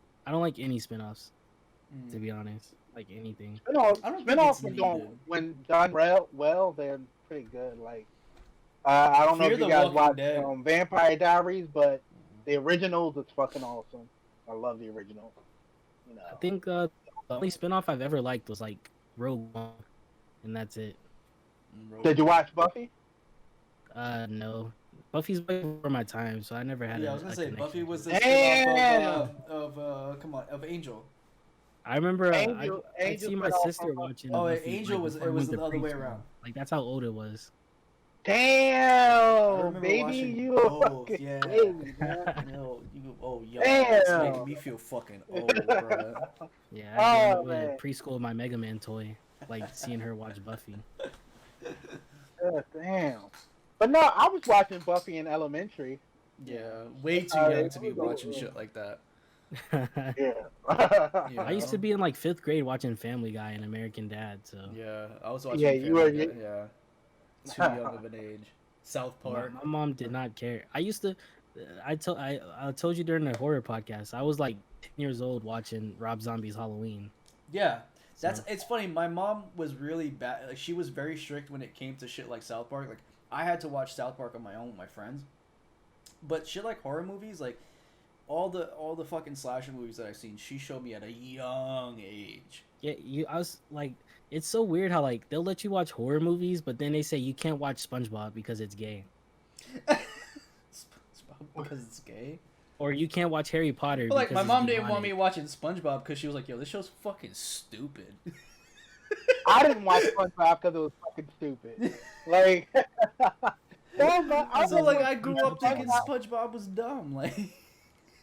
any spin-offs, to be honest. Like anything. spinoffs. I don't think Spinoffs it's when done needed. when done well, they're pretty good. Like, I don't know Fear if the you guys Walking watch Dead. Vampire Diaries, but the originals is fucking awesome. I love the original. You know, I think the only spin-off I've ever liked was like Rogue One, and that's it. did you watch Buffy? No. Buffy's way before my time, so I never had Yeah, a I was gonna a say connection Buffy to was it. the Damn! spin-off of Angel. I remember Angel- I'd Angel see my spin-off sister from- watching Oh, Buffy, Angel like, was before I it was went to the other way preschool. around. Like that's how old it was. I Damn, remember baby, watching you both, fucking yeah. baby, man. No, yo, Damn. it's making me feel fucking old, bro. Yeah, I Oh, oh, with man. preschool with my Mega Man toy, like seeing her watch Buffy. God damn. But no, I was watching Buffy in elementary. Yeah, way too young to be watching shit like that. Yeah. Yeah. I used to be in like 5th grade watching Family Guy and American Dad, so Yeah, I was watching. Yeah, Family you were- Guy, yeah. Too young of an age. South Park. my mom did not care. I used to. I told you during the horror podcast. I was like 10 years old watching Rob Zombie's Halloween. Yeah, So- it's funny. My mom was really bad. Like, she was very strict when it came to shit like South Park. Like I had to watch South Park on my own with my friends. But shit like horror movies, like all the fucking slasher movies that I've seen, she showed me at a young age. Yeah, I was like, it's so weird how like they'll let you watch horror movies, but then they say you can't watch SpongeBob because it's gay, Because it's gay. or you can't watch Harry Potter. But like my because mom it's didn't want me demonic. watching SpongeBob because she was like, "Yo, this show's fucking stupid." I didn't watch SpongeBob because it was fucking stupid. Like, So like I grew up thinking SpongeBob was dumb. Like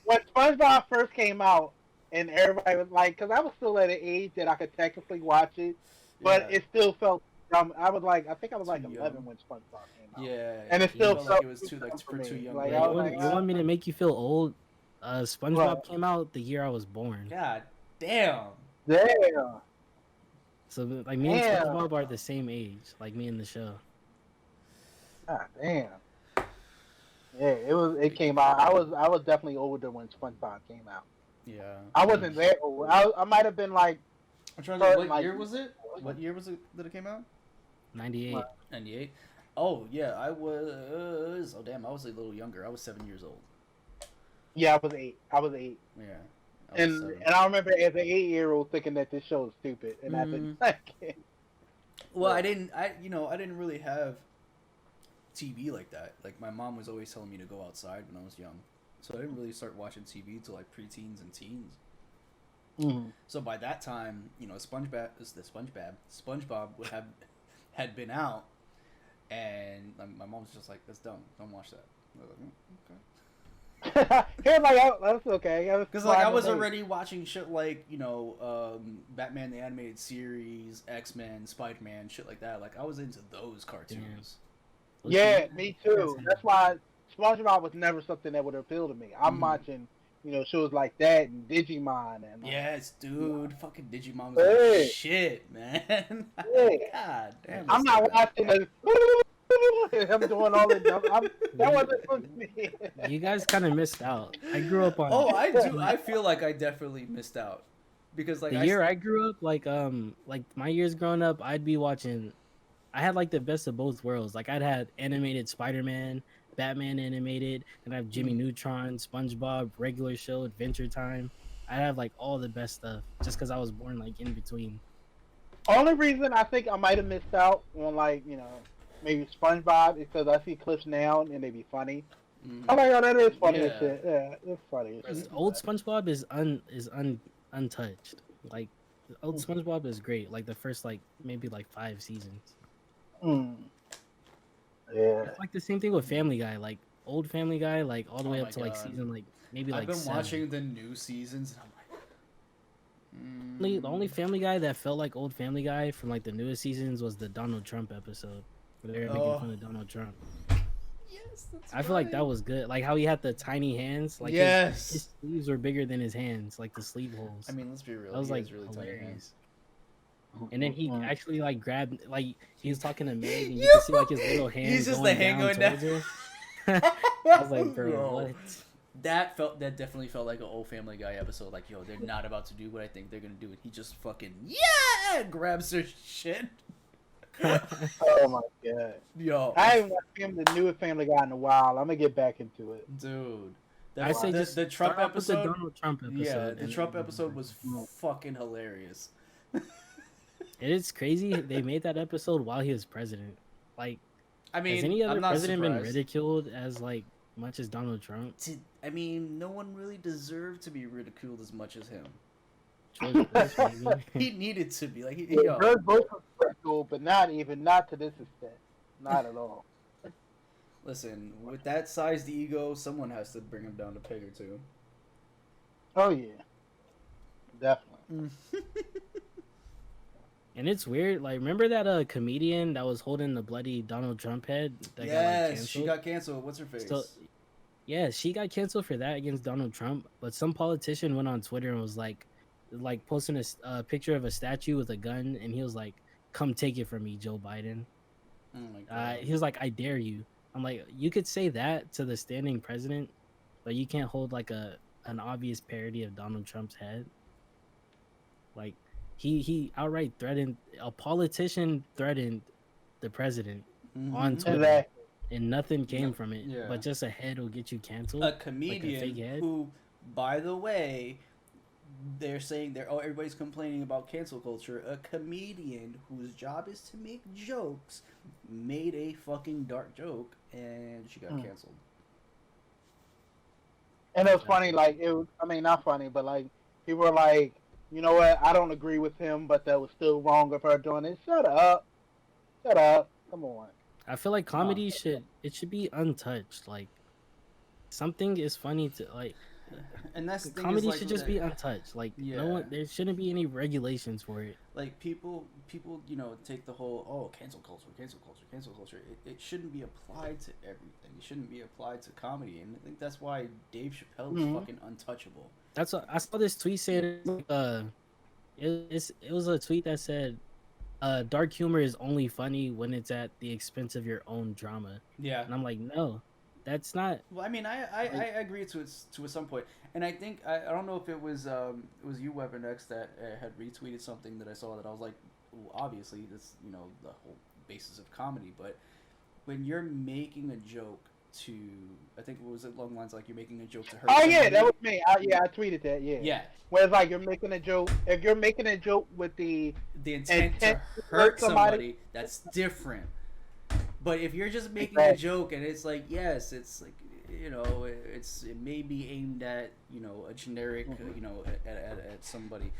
when SpongeBob first came out, and everybody was like, because I was still at an age that I could technically watch it, but Yeah. it still felt dumb. I think I was like Too 11 young. when SpongeBob came out. yeah, And it you still felt felt like it was too like for too young. Like, Yeah, I you, was want, like, you want me to make you feel old? SpongeBob Right. came out the year I was born. God damn. Damn. So like me and Damn. SpongeBob are the same age, like me in the show. God damn. Yeah, it was. It came out. I was definitely older when SpongeBob came out. Yeah. I wasn't that old. I might have been like I'm trying to think, starting what like. year was it? What year was it that it came out? 98. 98. Oh yeah, I was. Oh damn, I was a little younger. I was 7 years old. Yeah, I was 8. I was 8. Yeah. I was And 7. and I remember as an 8-year-old thinking that this show was stupid, and I didn't like it. Well, I didn't. I didn't really have TV like that. Like my mom was always telling me to go outside when I was young, so I didn't really start watching TV till like preteens and teens. Mm. So by that time, SpongeBob would have had been out, and my mom was just like, "That's dumb. Don't watch that." I was like, okay. He's like, oh, that's okay. Because like I was already watching shit like Batman the Animated Series, X-Men, Spider-Man, shit like that. Like I was into those cartoons. Yeah, me too. That's why SpongeBob was never something that would appeal to me. I'm watching, shows like that and Digimon and yes, dude, fucking Digimon was like shit, man. God damn. I'm not watching the. I'm doing all the that wasn't fun to me. You guys kind of missed out. I grew up on. Oh, I do. I feel like I definitely missed out because like the year I grew up, like my years growing up, I'd be watching. I had like the best of both worlds. Like I'd had animated Spider-Man, Batman animated, and I have Jimmy Neutron, SpongeBob, regular show, Adventure Time. I'd have like all the best stuff just because I was born like in between. Only reason I think I might have missed out on maybe SpongeBob is because I see clips now and they be funny. I'm like, oh, that is funny as shit. Yeah, it's funny. Old SpongeBob is untouched. Like old SpongeBob is great. Like the first maybe 5 seasons. Yeah. It's like the same thing with Family Guy. Like old Family Guy, like all the way up to God. season maybe I've been 7. watching the new seasons and I'm like The only Family Guy that felt like old Family Guy from the newest seasons was the Donald Trump episode where they were making fun of Donald Trump. Yes, I feel like that was good. Like how he had the tiny hands. Like his sleeves were bigger than his hands, like the sleeve holes. I mean, let's be real. That was really hilarious. tiny hands. And then he actually grabbed he was talking to Meg and you could see his little hand. He's just the hand going down. I was like, bro, what? That definitely felt like an old Family Guy episode. Like, yo, they're not about to do what I think they're gonna do, and he just fucking grabs their shit. Oh my god. Yo, I haven't watched the newest Family Guy in a while. I'm gonna get back into it. Dude. I say just the Trump episode. The Donald Trump episode. Yeah, the Trump episode was fucking hilarious. It is crazy they made that episode while he was president. Like, I mean, has any other I'm not president surprised. been ridiculed as much as Donald Trump? I mean, no one really deserved to be ridiculed as much as him. George Bush, maybe. He needed to be like, George Bush was ridiculed, but not to this extent, not at all. Listen, with that sized ego, someone has to bring him down a peg or two. Oh yeah, definitely. And it's weird. Like, remember that comedian that was holding the bloody Donald Trump head? That Yes, she got canceled. What's her face? Yeah, she got canceled for that against Donald Trump. But some politician went on Twitter and was like posting a picture of a statue with a gun, and he was like, "Come take it from me, Joe Biden." Oh my god. He was like, "I dare you." I'm like, you could say that to the standing president, but you can't hold an obvious parody of Donald Trump's head. Like, he outright threatened, a politician threatened the president on Twitter, and nothing came from it. Yeah. But just a head will get you canceled. A comedian fake head. who, by the way, they're saying everybody's complaining about cancel culture. A comedian whose job is to make jokes made a fucking dark joke and she got canceled. And it was funny, not funny, but people were like, you know what, I don't agree with him, but that was still wrong of her doing it. Shut up, come on. I feel like comedy should be untouched. Like, something is funny to and that's the thing comedy is, should just be untouched. Like, no one, there shouldn't be any regulations for it. Like, people, take the whole cancel culture. It shouldn't be applied to everything. It shouldn't be applied to comedy, and I think that's why Dave Chappelle is fucking untouchable. That's what I saw this tweet saying. It was a tweet that said, dark humor is only funny when it's at the expense of your own drama. Yeah. And I'm like, no, that's not. Well, I mean, I agree to some point, and I think I don't know if it was you Weaponx that had retweeted something that I saw that I was like, well, obviously this the whole basis of comedy, but when you're making a joke to, I think it was along the lines like you're making a joke to hurt. Oh somebody. yeah, that was me. I tweeted that. Yeah. Yeah. Where it's like you're making a joke. If you're making a joke with the intent to hurt somebody, that's different. But if you're just making a joke and it's like, yes, it's like, it may be aimed at, a generic, at somebody,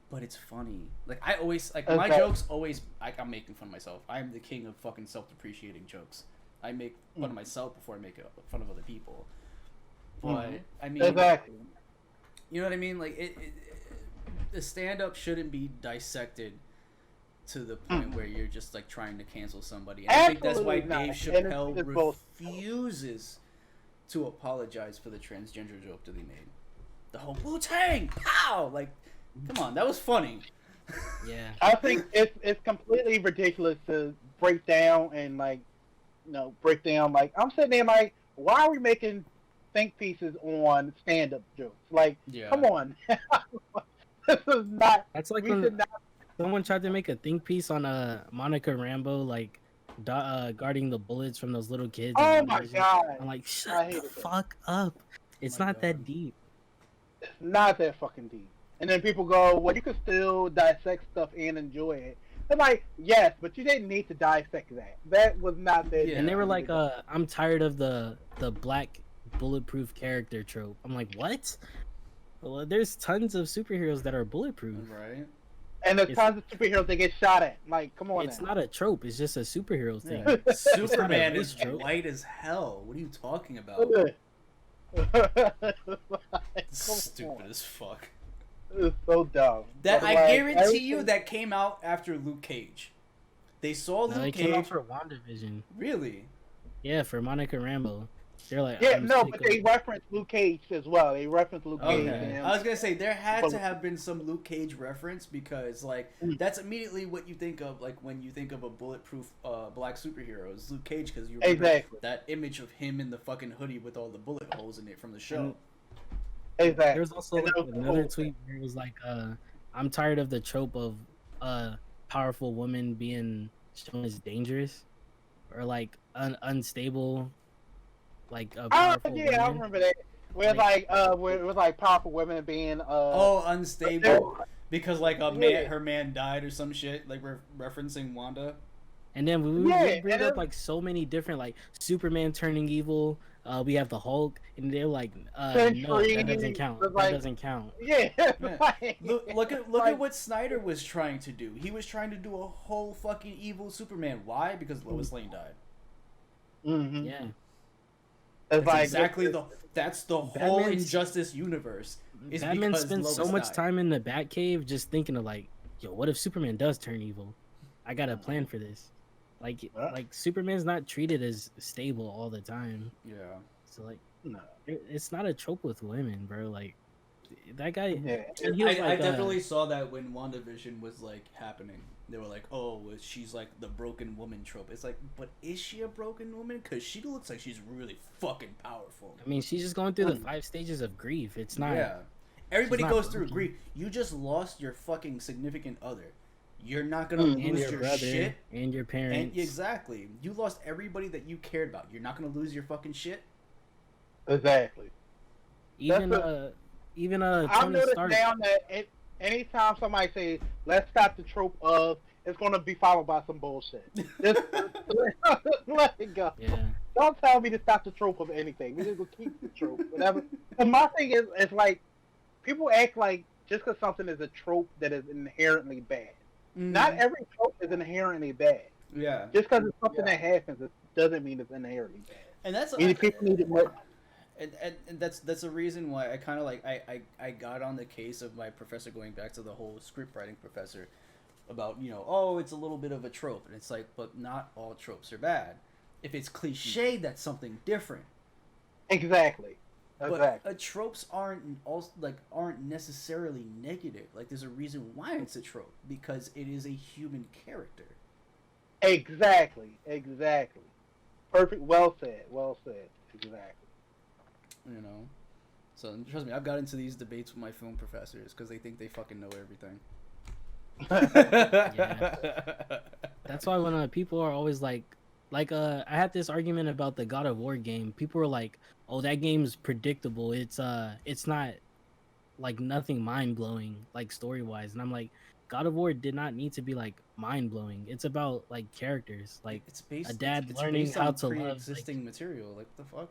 but it's funny. Like I always, like my jokes always, I'm making fun of myself. I'm the king of fucking self-depreciating jokes. I make fun of myself before I make fun of other people. But I mean, exactly. You know what I mean? Like the stand-up shouldn't be dissected to the point where you're just like trying to cancel somebody. And I think that's why Dave Chappelle refuses to apologize for the transgender joke that he made. The whole Wu-Tang, pow! Like, come on, that was funny. Yeah. I think it's completely ridiculous to break down and like, like I'm sitting there like, why are we making think pieces on stand-up jokes? Like, come on. This is not. That's like when someone tried to make a think piece on Monica Rambeau, like guarding the bullets from those little kids. Oh my god! I'm like, shut the fuck up. It's not that deep. It's not that fucking deep. And then people go, well, you can still dissect stuff and enjoy it. I'm like, yes, but you didn't need to dissect that. That was not that. Yeah. And they were like, I'm tired of the black bulletproof character trope. I'm like, what? Well, there's tons of superheroes that are bulletproof. Right. And there's tons of superheroes that get shot at. Like, come on. It's not a trope. It's just a superhero thing. Yeah. Superman is white as hell. What are you talking about? Stupid as fuck. It's so dumb. That I guarantee you that came out after Luke Cage. They saw Luke Cage. Came out for WandaVision. Really? Yeah, for Monica Rambeau. They're like, but they referenced Luke Cage as well. They referenced Luke Cage. I was gonna say there had to have been some Luke Cage reference because like that's immediately what you think of like when you think of a bulletproof black superhero is Luke Cage because you remember that image of him in the fucking hoodie with all the bullet holes in it from the show. Exactly. There's also like, another tweet where it was like, I'm tired of the trope of powerful women being shown as dangerous or like unstable. Like I remember that. Where where it was like powerful women being unstable because like her man died or some shit. Like we're referencing Wanda. And then we bring up like so many different like Superman turning evil. We have the Hulk, and they're like, no, that doesn't count. That doesn't count. Yeah. Look at what Snyder was trying to do. He was trying to do a whole fucking evil Superman. Why? Because Lois Lane died. Mm-hmm. Yeah. That's the whole Injustice universe. Batman spends so much time in the Batcave just thinking of like, yo, what if Superman does turn evil? I got a plan for this. Like Superman's not treated as stable all the time. Yeah. So like, no, it's not a trope with women, bro. Like that guy. Yeah. I definitely saw that when WandaVision was like happening. They were like, "Oh, she's like the broken woman trope." It's like, but is she a broken woman? Because she looks like she's really fucking powerful. I mean, she's just going through the 5 stages of grief. It's not. Yeah. Everybody goes through grief. You just lost your fucking significant other. You're not gonna lose your brother, shit and your parents. Exactly. You lost everybody that you cared about. You're not gonna lose your fucking shit. Exactly. Even Tony Stark. Now that anytime somebody says, let's stop the trope of, it's going to be followed by some bullshit. Just let it go. Yeah. Don't tell me to stop the trope of anything. We're just going to keep the trope. Whatever. And my thing is, it's like, people act like just because something is a trope that is inherently bad. Mm-hmm. Not every trope is inherently bad. Yeah. Just because it's something that happens, it doesn't mean it's inherently bad. And that's people need to work. And that's a reason why I kind of like I got on the case of my professor going back to the whole script writing professor about it's a little bit of a trope, and it's like, but not all tropes are bad. If it's cliche, that's something different. Exactly. But tropes aren't necessarily negative. Like there's a reason why it's a trope because it is a human character. Exactly. Perfect. Well said. Exactly. You know. So trust me, I've got into these debates with my film professors because they think they fucking know everything. Yeah. That's why when people are always like I had this argument about the God of War game. People were like, "Oh, that game's predictable. It's not like nothing mind blowing like story wise." And I'm like, God of War did not need to be like mind blowing. It's about like characters, like a dad learning based how on to love pre-existing material. Like what the fuck?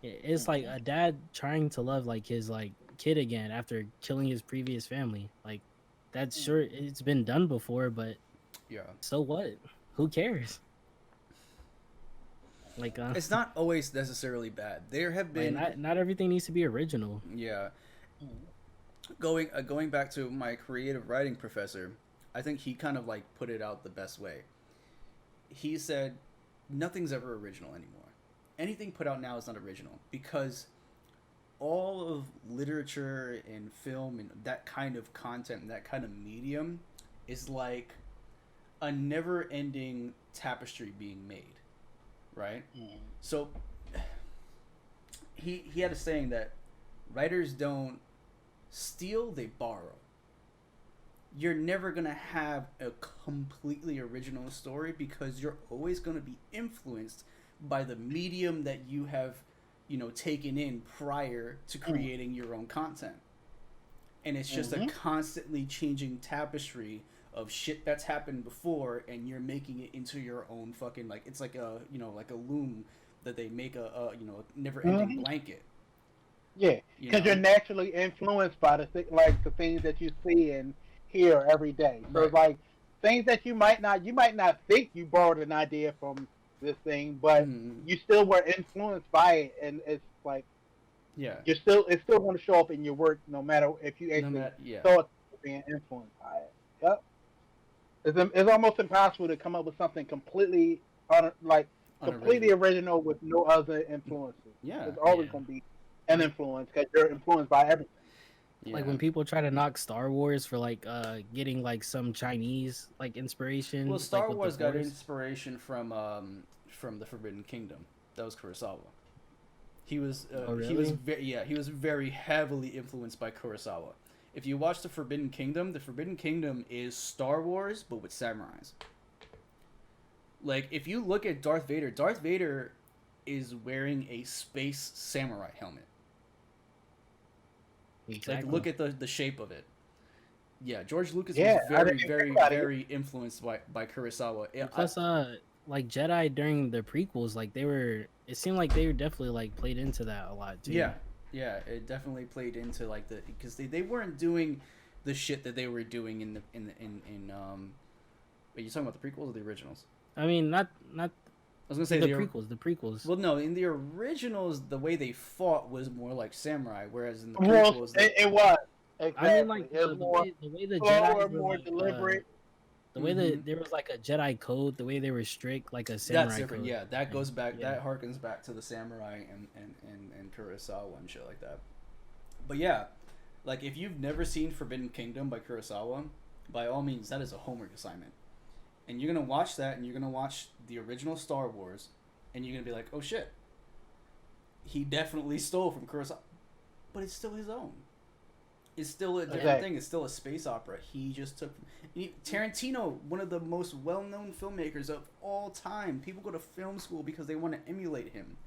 It's like a dad trying to love like his like kid again after killing his previous family. Like that's sure it's been done before, but yeah. So what? Who cares? Like it's not always necessarily bad. There have been not everything needs to be original. Yeah. Going back to my creative writing professor, I think he kind of like put it out the best way. He said nothing's ever original anymore. Anything put out now is not original because all of literature and film and that kind of content and that kind of medium is like a never-ending tapestry being made, right? So he had a saying that writers don't steal, they borrow. You're never gonna have a completely original story because you're always gonna be influenced by the medium that you have, taken in prior to creating your own content. And it's just a constantly changing tapestry of shit that's happened before, and you're making it into your own fucking it's like a like a loom that they make a never-ending blanket. Yeah, because you're naturally influenced by the things that you see and hear every day. So it's like things that you might not think you borrowed an idea from this thing, but you still were influenced by it, and it's like it's still going to show up in your work no matter if you actually thought being influenced by it. Yep. It's almost impossible to come up with something completely completely original with no other influences. Yeah, it's always going to be an influence because you're influenced by everything. Yeah. Like when people try to knock Star Wars for getting like some Chinese inspiration. Well, Star Wars got inspiration from the Forbidden Kingdom. That was Kurosawa. He was really? he was very heavily influenced by Kurosawa. If you watch the Forbidden Kingdom is Star Wars but with samurais. Like if you look at Darth Vader is wearing a space samurai helmet. Exactly. Like look at the shape of it. Yeah, George Lucas was very influenced by Kurosawa. Plus, like Jedi during the prequels, it seemed like they were definitely played into that a lot too. Yeah, it definitely played into because they weren't doing the shit that they were doing in wait, you talking about the prequels or the originals? I mean, not. I was gonna say the prequels. Well, no, in the originals, the way they fought was more like samurai, whereas in the prequels, it was. Exactly. I mean, the way the Jedi were more deliberate. The way that there was a Jedi code, the way they were strict, like a samurai that's different. code. Yeah, that goes back. Yeah. That harkens back to the samurai and Kurosawa and shit like that. But yeah, if you've never seen Forbidden Kingdom by Kurosawa, by all means, that is a homework assignment. And you're gonna watch that, and you're gonna watch the original Star Wars, and you're gonna be like, "Oh shit, he definitely stole from Kurosawa," but it's still his own. It's still a different thing. It's still a space opera. He just took Tarantino, one of the most well-known filmmakers of all time. People go to film school because they want to emulate him.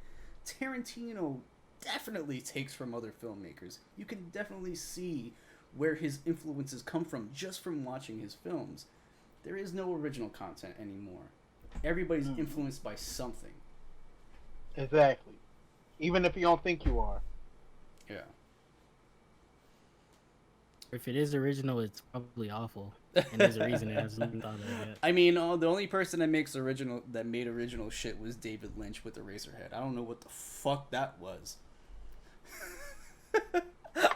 Tarantino definitely takes from other filmmakers. You can definitely see where his influences come from just from watching his films. There is no original content anymore. Everybody's influenced by something. Exactly. Even if you don't think you are. Yeah. If it is original, it's probably awful. And there's a reason it hasn't been thought of yet. I mean, the only person that made original shit was David Lynch with Eraserhead. I don't know what the fuck that was.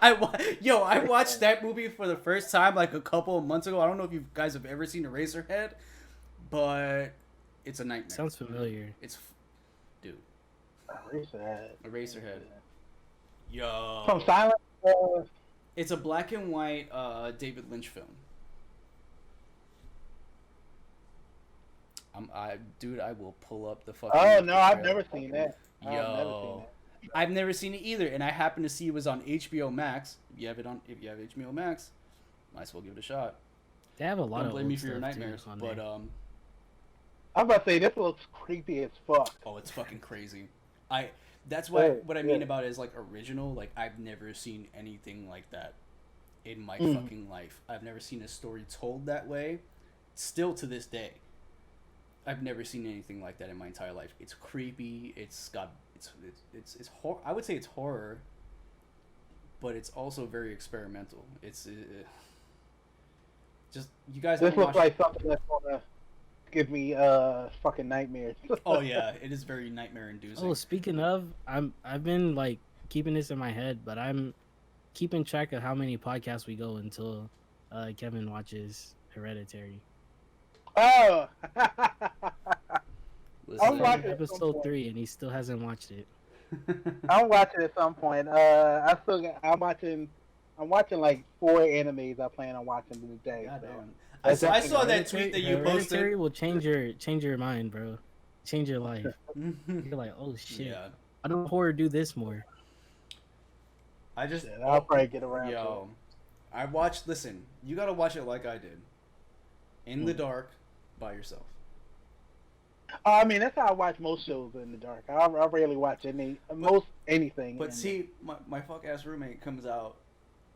I watched that movie for the first time a couple of months ago. I don't know if you guys have ever seen Eraserhead, but it's a nightmare. Sounds familiar. Dude. Eraserhead. Eraserhead. Yo. From Silent. It's a black and white David Lynch film. Dude, I will pull up the fucking. Oh no, I've trailer. never seen that. Yo, I've never seen that. I've never seen it either, and I happened to see it was on HBO Max. If you have HBO Max, might as well give it a shot. They have a lot Don't of blame old me for your stuff, too, nightmares, on but there. I'm about to say this looks creepy as fuck. oh, it's fucking crazy. That's what Right, what I mean yeah. about it is like original. Like I've never seen anything like that in my Mm. fucking life. I've never seen a story told that way. Still to this day, I've never seen anything like that in my entire life. It's creepy. It's horror. I would say it's horror, but it's also very experimental. It's just you guys. This haven't looks watched- like something that's gonna give me fucking nightmares. Oh yeah, it is very nightmare inducing. Oh, speaking of, I've been like keeping this in my head, but I'm keeping track of how many podcasts we go until Kevin watches Hereditary. Oh. Listen, I'm watching it at some Episode point. 3, and he still hasn't watched it. I'm watching at some point. I'm watching like 4 animes I plan on watching today. So. Goddamn. That's I definitely saw that tweet that you Hereditary posted. will change your mind, bro. Change your life. You're like, oh shit. Yeah, Why don't horror do this more? I just Yeah, I'll probably get around to it. yo, I watched. Listen, you gotta watch it like I did, in the dark, by yourself. I mean, that's how I watch most shows in the dark. I rarely watch anything. But in see, my fuck ass roommate comes out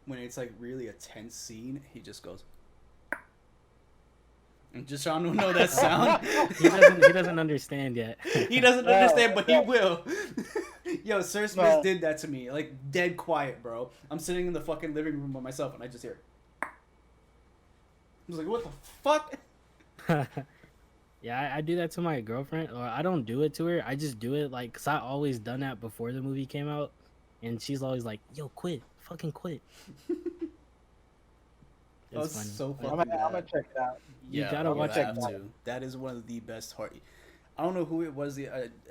when it's like really a tense scene. He just goes, and just Sean will know that sound. He doesn't understand yet. He doesn't Yeah, understand, but he yeah. will. Yo, Sir Smith No. did that to me, like dead quiet, bro. I'm sitting in the fucking living room by myself, and I just hear. I was like, what the fuck? Yeah, I do that to my girlfriend, or I don't do it to her. I just do it like, cause I always done that before the movie came out, and she's always like, "Yo, quit, fucking quit." That It's was funny. so I'm fucking gonna bad. check it out. You gotta you watch have it. to. That is one of the best horror. I don't know who it was.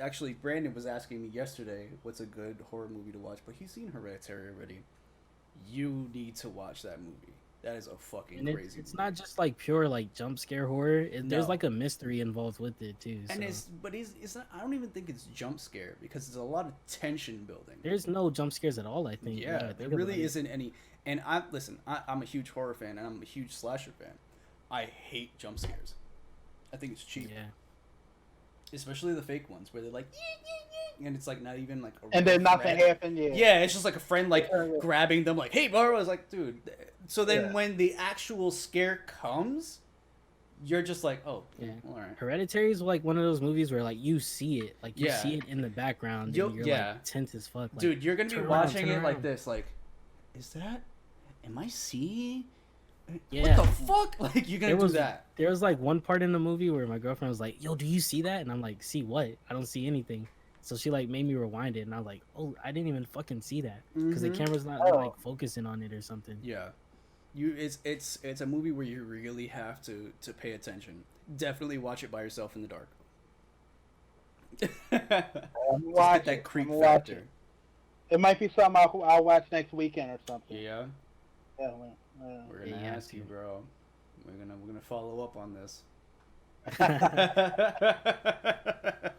Actually, Brandon was asking me yesterday what's a good horror movie to watch, but he's seen Hereditary already. You need to watch that movie. That is a fucking And crazy. it's movie. not just like pure like jump scare horror. There's No. like a mystery involved with it too. And So. it's not. I don't even think it's jump scare because there's a lot of tension building. There's no jump scares at all. I think. Yeah, now I there think about really it. isn't any. And I'm a huge horror fan, and I'm a huge slasher fan. I hate jump scares. I think it's cheap, Yeah. especially the fake ones where they're like, and it's like not even like. And then nothing threat. happened. Yeah. Yeah, it's just like a friend like Yeah, yeah. grabbing them, like, "Hey, bro!" I was like, "Dude." So then Yeah. when the actual scare comes, you're just like, "Oh, Yeah. all right." Hereditary is like one of those movies where like you see it, like you Yeah. see it in the background, Yo- and you're yeah. like tense as fuck. Like, Dude, you're gonna be turn around, watching turn it like around. this, like, is that? Am I seeing? Yeah. What the fuck? Like you're gonna There was do that? There was like one part in the movie where my girlfriend was like, "Yo, do you see that?" And I'm like, "See what? I don't see anything." So she like made me rewind it, and I was like, "Oh, I didn't even fucking see that because the Mhm. camera's not Oh. like focusing on it or something." Yeah, it's a movie where you really have to pay attention. Definitely watch it by yourself in the dark. Just I'm get watching. that creep I'm watching. factor. It might be something I'll watch next weekend or something. Yeah, Yeah, man. Yeah. we're gonna Yeah, you ask have you, to. bro. We're gonna follow up on this.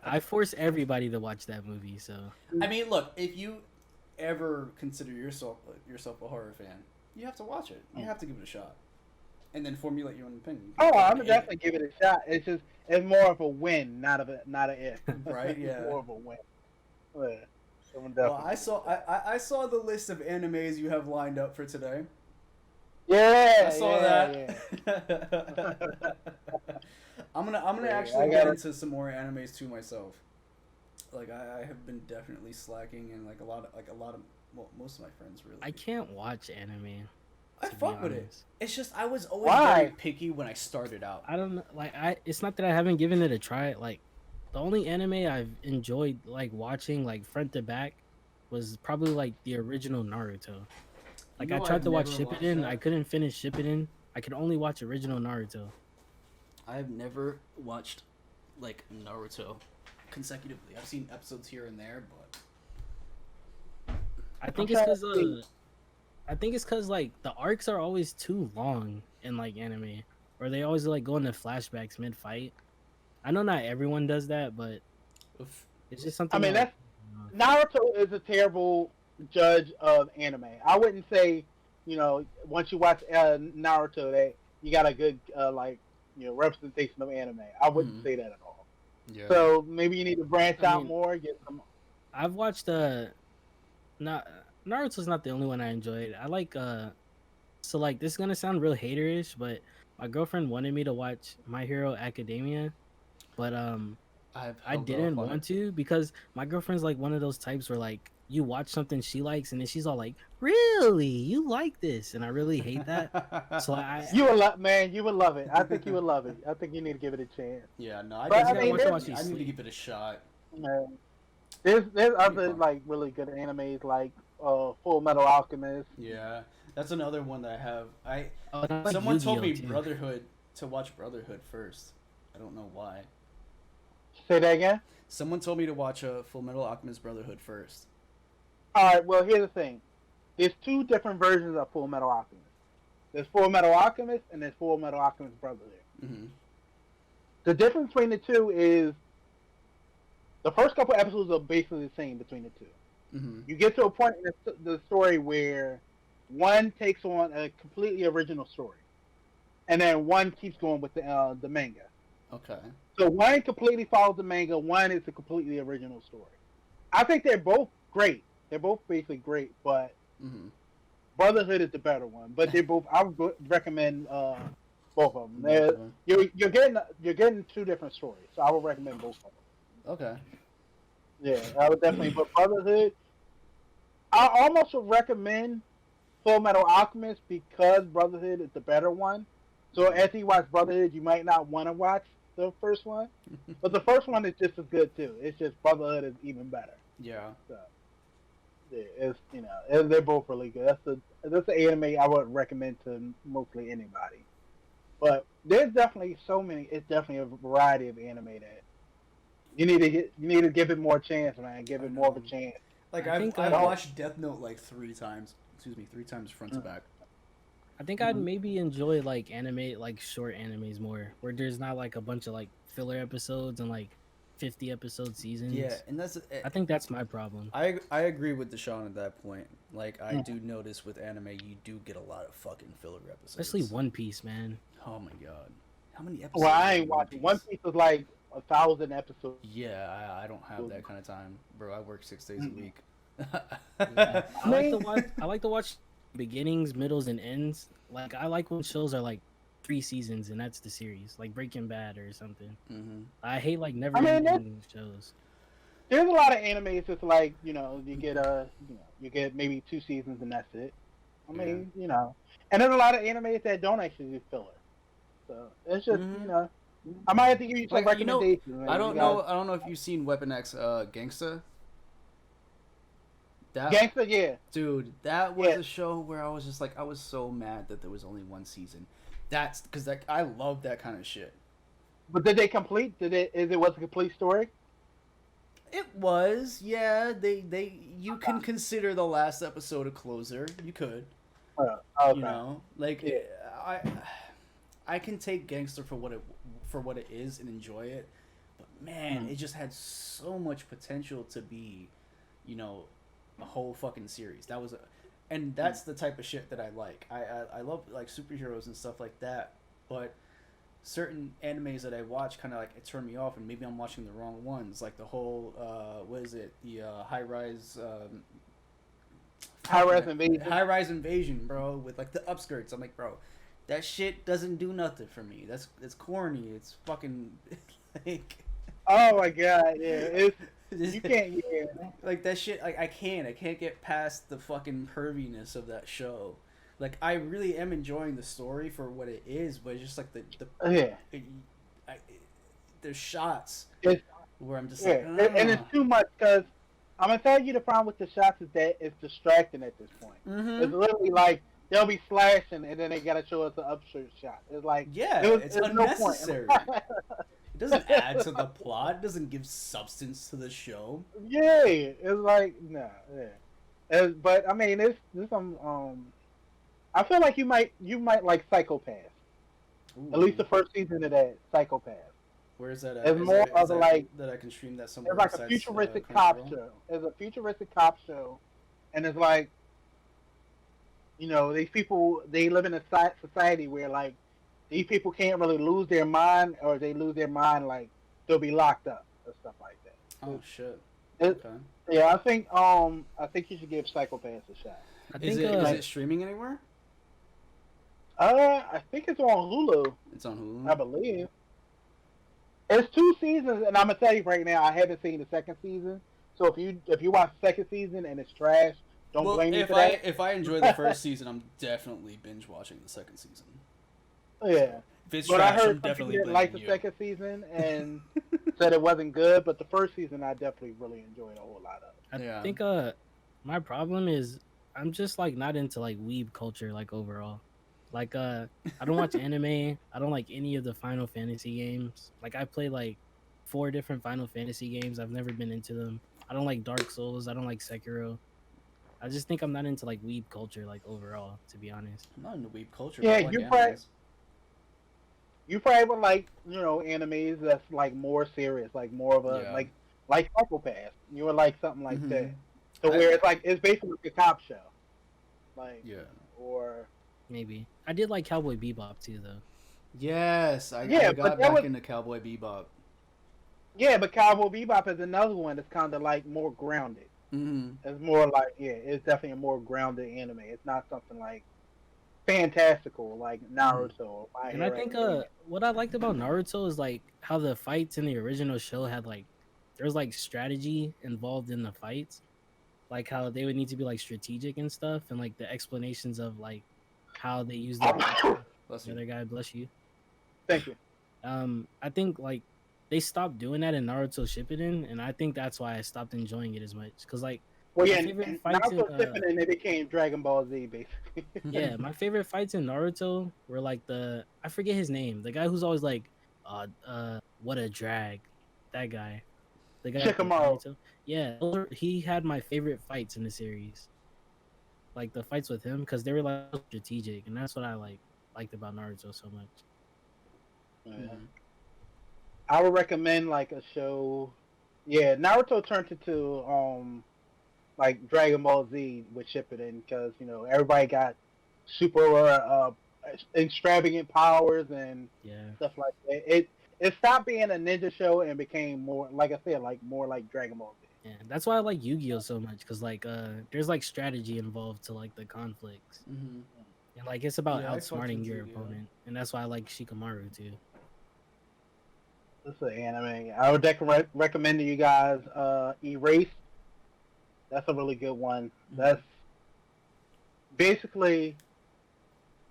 I force everybody to watch that movie, so I mean, look, if you ever consider yourself a horror fan, you have to watch it. You have to give it a shot, and then formulate your own opinion. You Oh, can I'm hate definitely give it a shot. It's more of a win, not a if. Right, It's yeah. more of a win. Yeah. I'm Well, definitely- I saw the list of animes you have lined up for today. Yeah, I saw yeah, that. I'm gonna Yeah, actually I get gotta- into some more animes too myself. Like I have been definitely slacking, and like a lot of well, most of my friends really. I can't watch anime. I to be fuck with it. honest. It's just I was always Why? very picky when I started out. I don't know. Like it's not that I haven't given it a try. Like the only anime I've enjoyed like watching like front to back was probably like the original Naruto. Like You I know tried I've to watch never watched Shippuden, that? I couldn't finish Shippuden. I could only watch original Naruto. I've never watched like Naruto consecutively. I've seen episodes here and there, but I think I'm it's trying because to see. I think it's because like the arcs are always too long in like anime, or they always like go into flashbacks mid fight. I know not everyone does that, but Oof. it's just I something mean, that like. that's Naruto is a terrible judge of anime. I wouldn't say, once you watch Naruto that you got a good representation of anime. I wouldn't Mhm. say that at all. Yeah. So maybe you need to branch I out mean, more. Get some. I've watched not Naruto's not the only one I enjoyed. I like so like this is gonna sound real haterish, but my girlfriend wanted me to watch My Hero Academia, but I've I held off didn't on it. want to because my girlfriend's like one of those types where like you watch something she likes and then she's all like, "Really, you like this?" And I really hate that. So You would love, man. You would love it. I think you would love it. I think you need to give it a chance. Yeah, no, I But just I gotta mean, watch it there's while she I need to sleep. give it a shot. there's It'll be other fun. like really good animes like Full Metal Alchemist. Yeah, that's another one that I have. Oh, and I like Someone told Yu-Gi-Oh me too. Brotherhood to watch Brotherhood first. I don't know why. Say that again. Someone told me to watch Full Metal Alchemist Brotherhood first. All right. Well, here's the thing. There's two different versions of Full Metal Alchemist. There's Full Metal Alchemist and there's Full Metal Alchemist Brotherhood. Mm-hmm. The difference between the two is the first couple episodes are basically the same between the two. Mm-hmm. You get to a point in the story where one takes on a completely original story, and then one keeps going with the manga. Okay. So one completely follows the manga. One is a completely original story. I think they're both great. They're both basically great, but Mm-hmm. Brotherhood is the better one. But they both. I would recommend both of them. Both of them. You're getting two different stories, so I would recommend both of them. Okay. Yeah, I would definitely. But Brotherhood, I almost would recommend Full Metal Alchemist because Brotherhood is the better one. So as you watch Brotherhood, you might not want to watch the first one, but the first one is just as good too. It's just Brotherhood is even better. Yeah. So yeah, they're both really good. That's the anime I would recommend to mostly anybody. But there's definitely so many. It's definitely a variety of anime that you need to give it more chance, man. Give I it more of a know. chance. Like I I've think, I've uh, watched Death Note like 3 times. Excuse me, 3 times front to back. I think I'd maybe enjoy like anime, like short animes more, where there's not like a bunch of like filler episodes and like 50 episode seasons. Yeah, and that's. I think that's my problem. I agree with Deshaun at that point. Like I do notice with anime, you do get a lot of fucking filler episodes. Especially One Piece, man. Oh my god, how many episodes? Well, I is ain't watching. One Piece is like 1,000 episodes. Yeah, I don't have that kind of time, bro. I work 6 days a week. I like to Man. watch. I like to watch beginnings, middles, and ends. Like I like when shows are like 3 seasons and that's the series, like Breaking Bad or something. Mm-hmm. I hate like never I mean, ending shows. there's a lot of animes that's like you get maybe 2 seasons and that's it. I mean and there's a lot of animes that don't actually do filler. So it's just Mhm. I might have to give you some Like, you know, recommendations. man. I You don't gotta- know. I don't know if you've seen Weaponx, Gangsta. That Gangsta, yeah. dude, that was Yeah. a show where I was just like, I was so mad that there was only one season. That's because I love that kind of shit. But did they complete? Is it was a complete story? It was, yeah. You can consider the last episode a closer. You could, Okay. you know, like Yeah. I can take Gangster for what it is and enjoy it, but man, it just had so much potential to be, a whole fucking series. And that's the type of shit that I like. I love like superheroes and stuff like that, but certain animes that I watch kind of like it turned me off, and maybe I'm watching the wrong ones. Like the whole what is it? The high rise Invasion. High rise invasion, bro, with like the upskirts. I'm like, bro, that shit doesn't do nothing for me. It's corny. It's fucking like. Oh my god, yeah. You can't. Yeah. Like that shit. Like I can't get past the fucking perviness of that show. Like I really am enjoying the story for what it is, but it's just like the Yeah. there's shots It's, where I'm just yeah, like, and it's too much because I'm gonna tell you the problem with the shots is that it's distracting at this point. mm-hmm. It's literally like they'll be slashing and then they gotta show us the upshirt shot. It's like Yeah, it's there's no point. unnecessary. It doesn't add to the plot. It doesn't give substance to the show. Yeah, it's like no. Yeah. But I mean, there's some. I feel like you might like Psychopath. At least Ooh. the first season of that Psychopath. Where is that at? It's more of Is a, that like that I can stream that it's somewhere like a besides futuristic cop Crunchyroll? show. It's a futuristic cop show, and it's like these people they live in a society where like these people can't really lose their mind, or if they lose their mind like they'll be locked up or stuff like that. Oh shit. It, Okay. yeah, I think you should give Psychopaths a shot. I Is think it is Like, it streaming anywhere? I think it's on Hulu, It's on Hulu. I believe. It's 2 seasons, and I'm gonna tell you right now, I haven't seen the second season. So if you watch the second season and it's trash, don't Well, blame me if for I that. if I enjoy the first season, I'm definitely binge watching the second season. Yeah, If it's but I trash, I'm heard some people definitely didn't blaming like the you. second season and said it wasn't good, but the first season I definitely really enjoyed a whole lot of. I Yeah. think my problem is I'm just like not into like weeb culture like overall. Like I don't watch anime. I don't like any of the Final Fantasy games. Like I play like 4 different Final Fantasy games. I've never been into them. I don't like Dark Souls. I don't like Sekiro. I just think I'm not into like weeb culture like overall, to be honest. I'm not into weeb culture. Yeah, but I like you probably animes. you probably would like animes that's like more serious, like more of a Yeah. like Psychopath. You would like something like Mhm. that, so where it's like it's basically like a cop show, like Yeah. or Maybe. I did like Cowboy Bebop too though. Yes, I Yeah, got but that back was into Cowboy Bebop. yeah, but Cowboy Bebop is another one that's kind of like more grounded. Mm-hmm. It's more like it's definitely a more grounded anime. It's not something like fantastical like Naruto or My And I Hero think Academia. what I liked about Naruto is like how the fights in the original show had like there was like strategy involved in the fights. Like how they would need to be like strategic and stuff, and like the explanations of like how they use their Bless the you. other guy, bless you. Thank you. I think like they stopped doing that in Naruto Shippuden, and I think that's why I stopped enjoying it as much. Cause like Well, my yeah, favorite and fights in Naruto Shippuden and they became Dragon Ball Z basically. yeah, my favorite fights in Naruto were like I forget his name, the guy who's always like, what a drag, that guy, the guy from Shikamaru. Naruto. Yeah, he had my favorite fights in the series, like the fights with him, because they were like strategic, and that's what I liked about Naruto so much. Yeah. Mhm. I would recommend like a show. Yeah, Naruto turned into like Dragon Ball Z with Shippuden because everybody got super extravagant powers and Yeah, stuff like that. It stopped being a ninja show and became more, like I said, like more like Dragon Ball Z. yeah, that's why I like Yu-Gi-Oh so much, because like there's like strategy involved to like the conflicts, Mm-hmm. and like it's about Yeah, I fucked outsmarting with your Yu-Gi-Oh. opponent, and that's why I like Shikamaru too. This is an anime. I would recommend to you guys Erase. That's a really good one. That's basically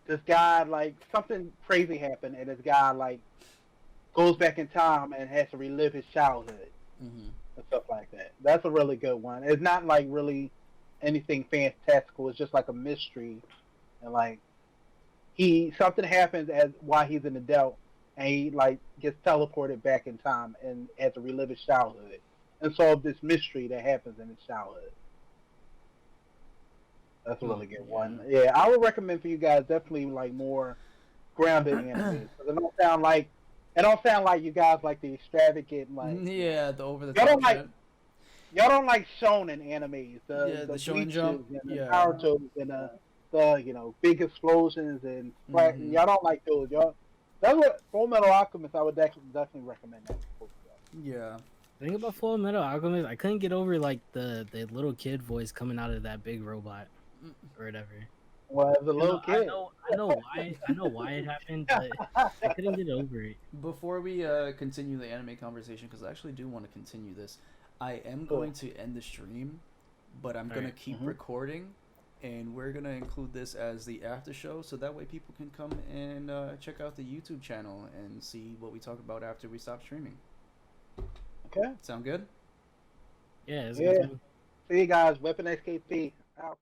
this guy, like something crazy happened and this guy like goes back in time and has to relive his childhood Mm-hmm. and stuff like that. That's a really good one. It's not like really anything fantastical. It's just like a mystery, and like something happens as while he's an adult, and he like gets teleported back in time and has to relive his childhood and solve this mystery that happens in his childhood. That's a really good one. Yeah, I would recommend for you guys definitely like more grounded animes. 'Cause it don't sound like you guys like the extravagant like Yeah, the over the y'all top don't like shit. y'all don't like shonen animes. Yeah, the Shonen Bleaches Jump, and the yeah. Naruto's and the big explosions and Mhm. y'all don't like those. Y'all that's what Full Metal Alchemist I would definitely recommend that. Yeah. The thing about Full Metal Alchemist, I couldn't get over like the little kid voice coming out of that big robot or whatever. Well, as a little kid. I know why it happened, but I couldn't get over it. Before we continue the anime conversation, because I actually do want to continue this, I am going to end the stream, but I'm going to Alright. keep recording, and we're going to include this as the after show, so that way people can come and check out the YouTube channel and see what we talk about after we stop streaming. Okay. Sound good? Yeah, it's Yeah. good. See you guys. Weaponx KP out.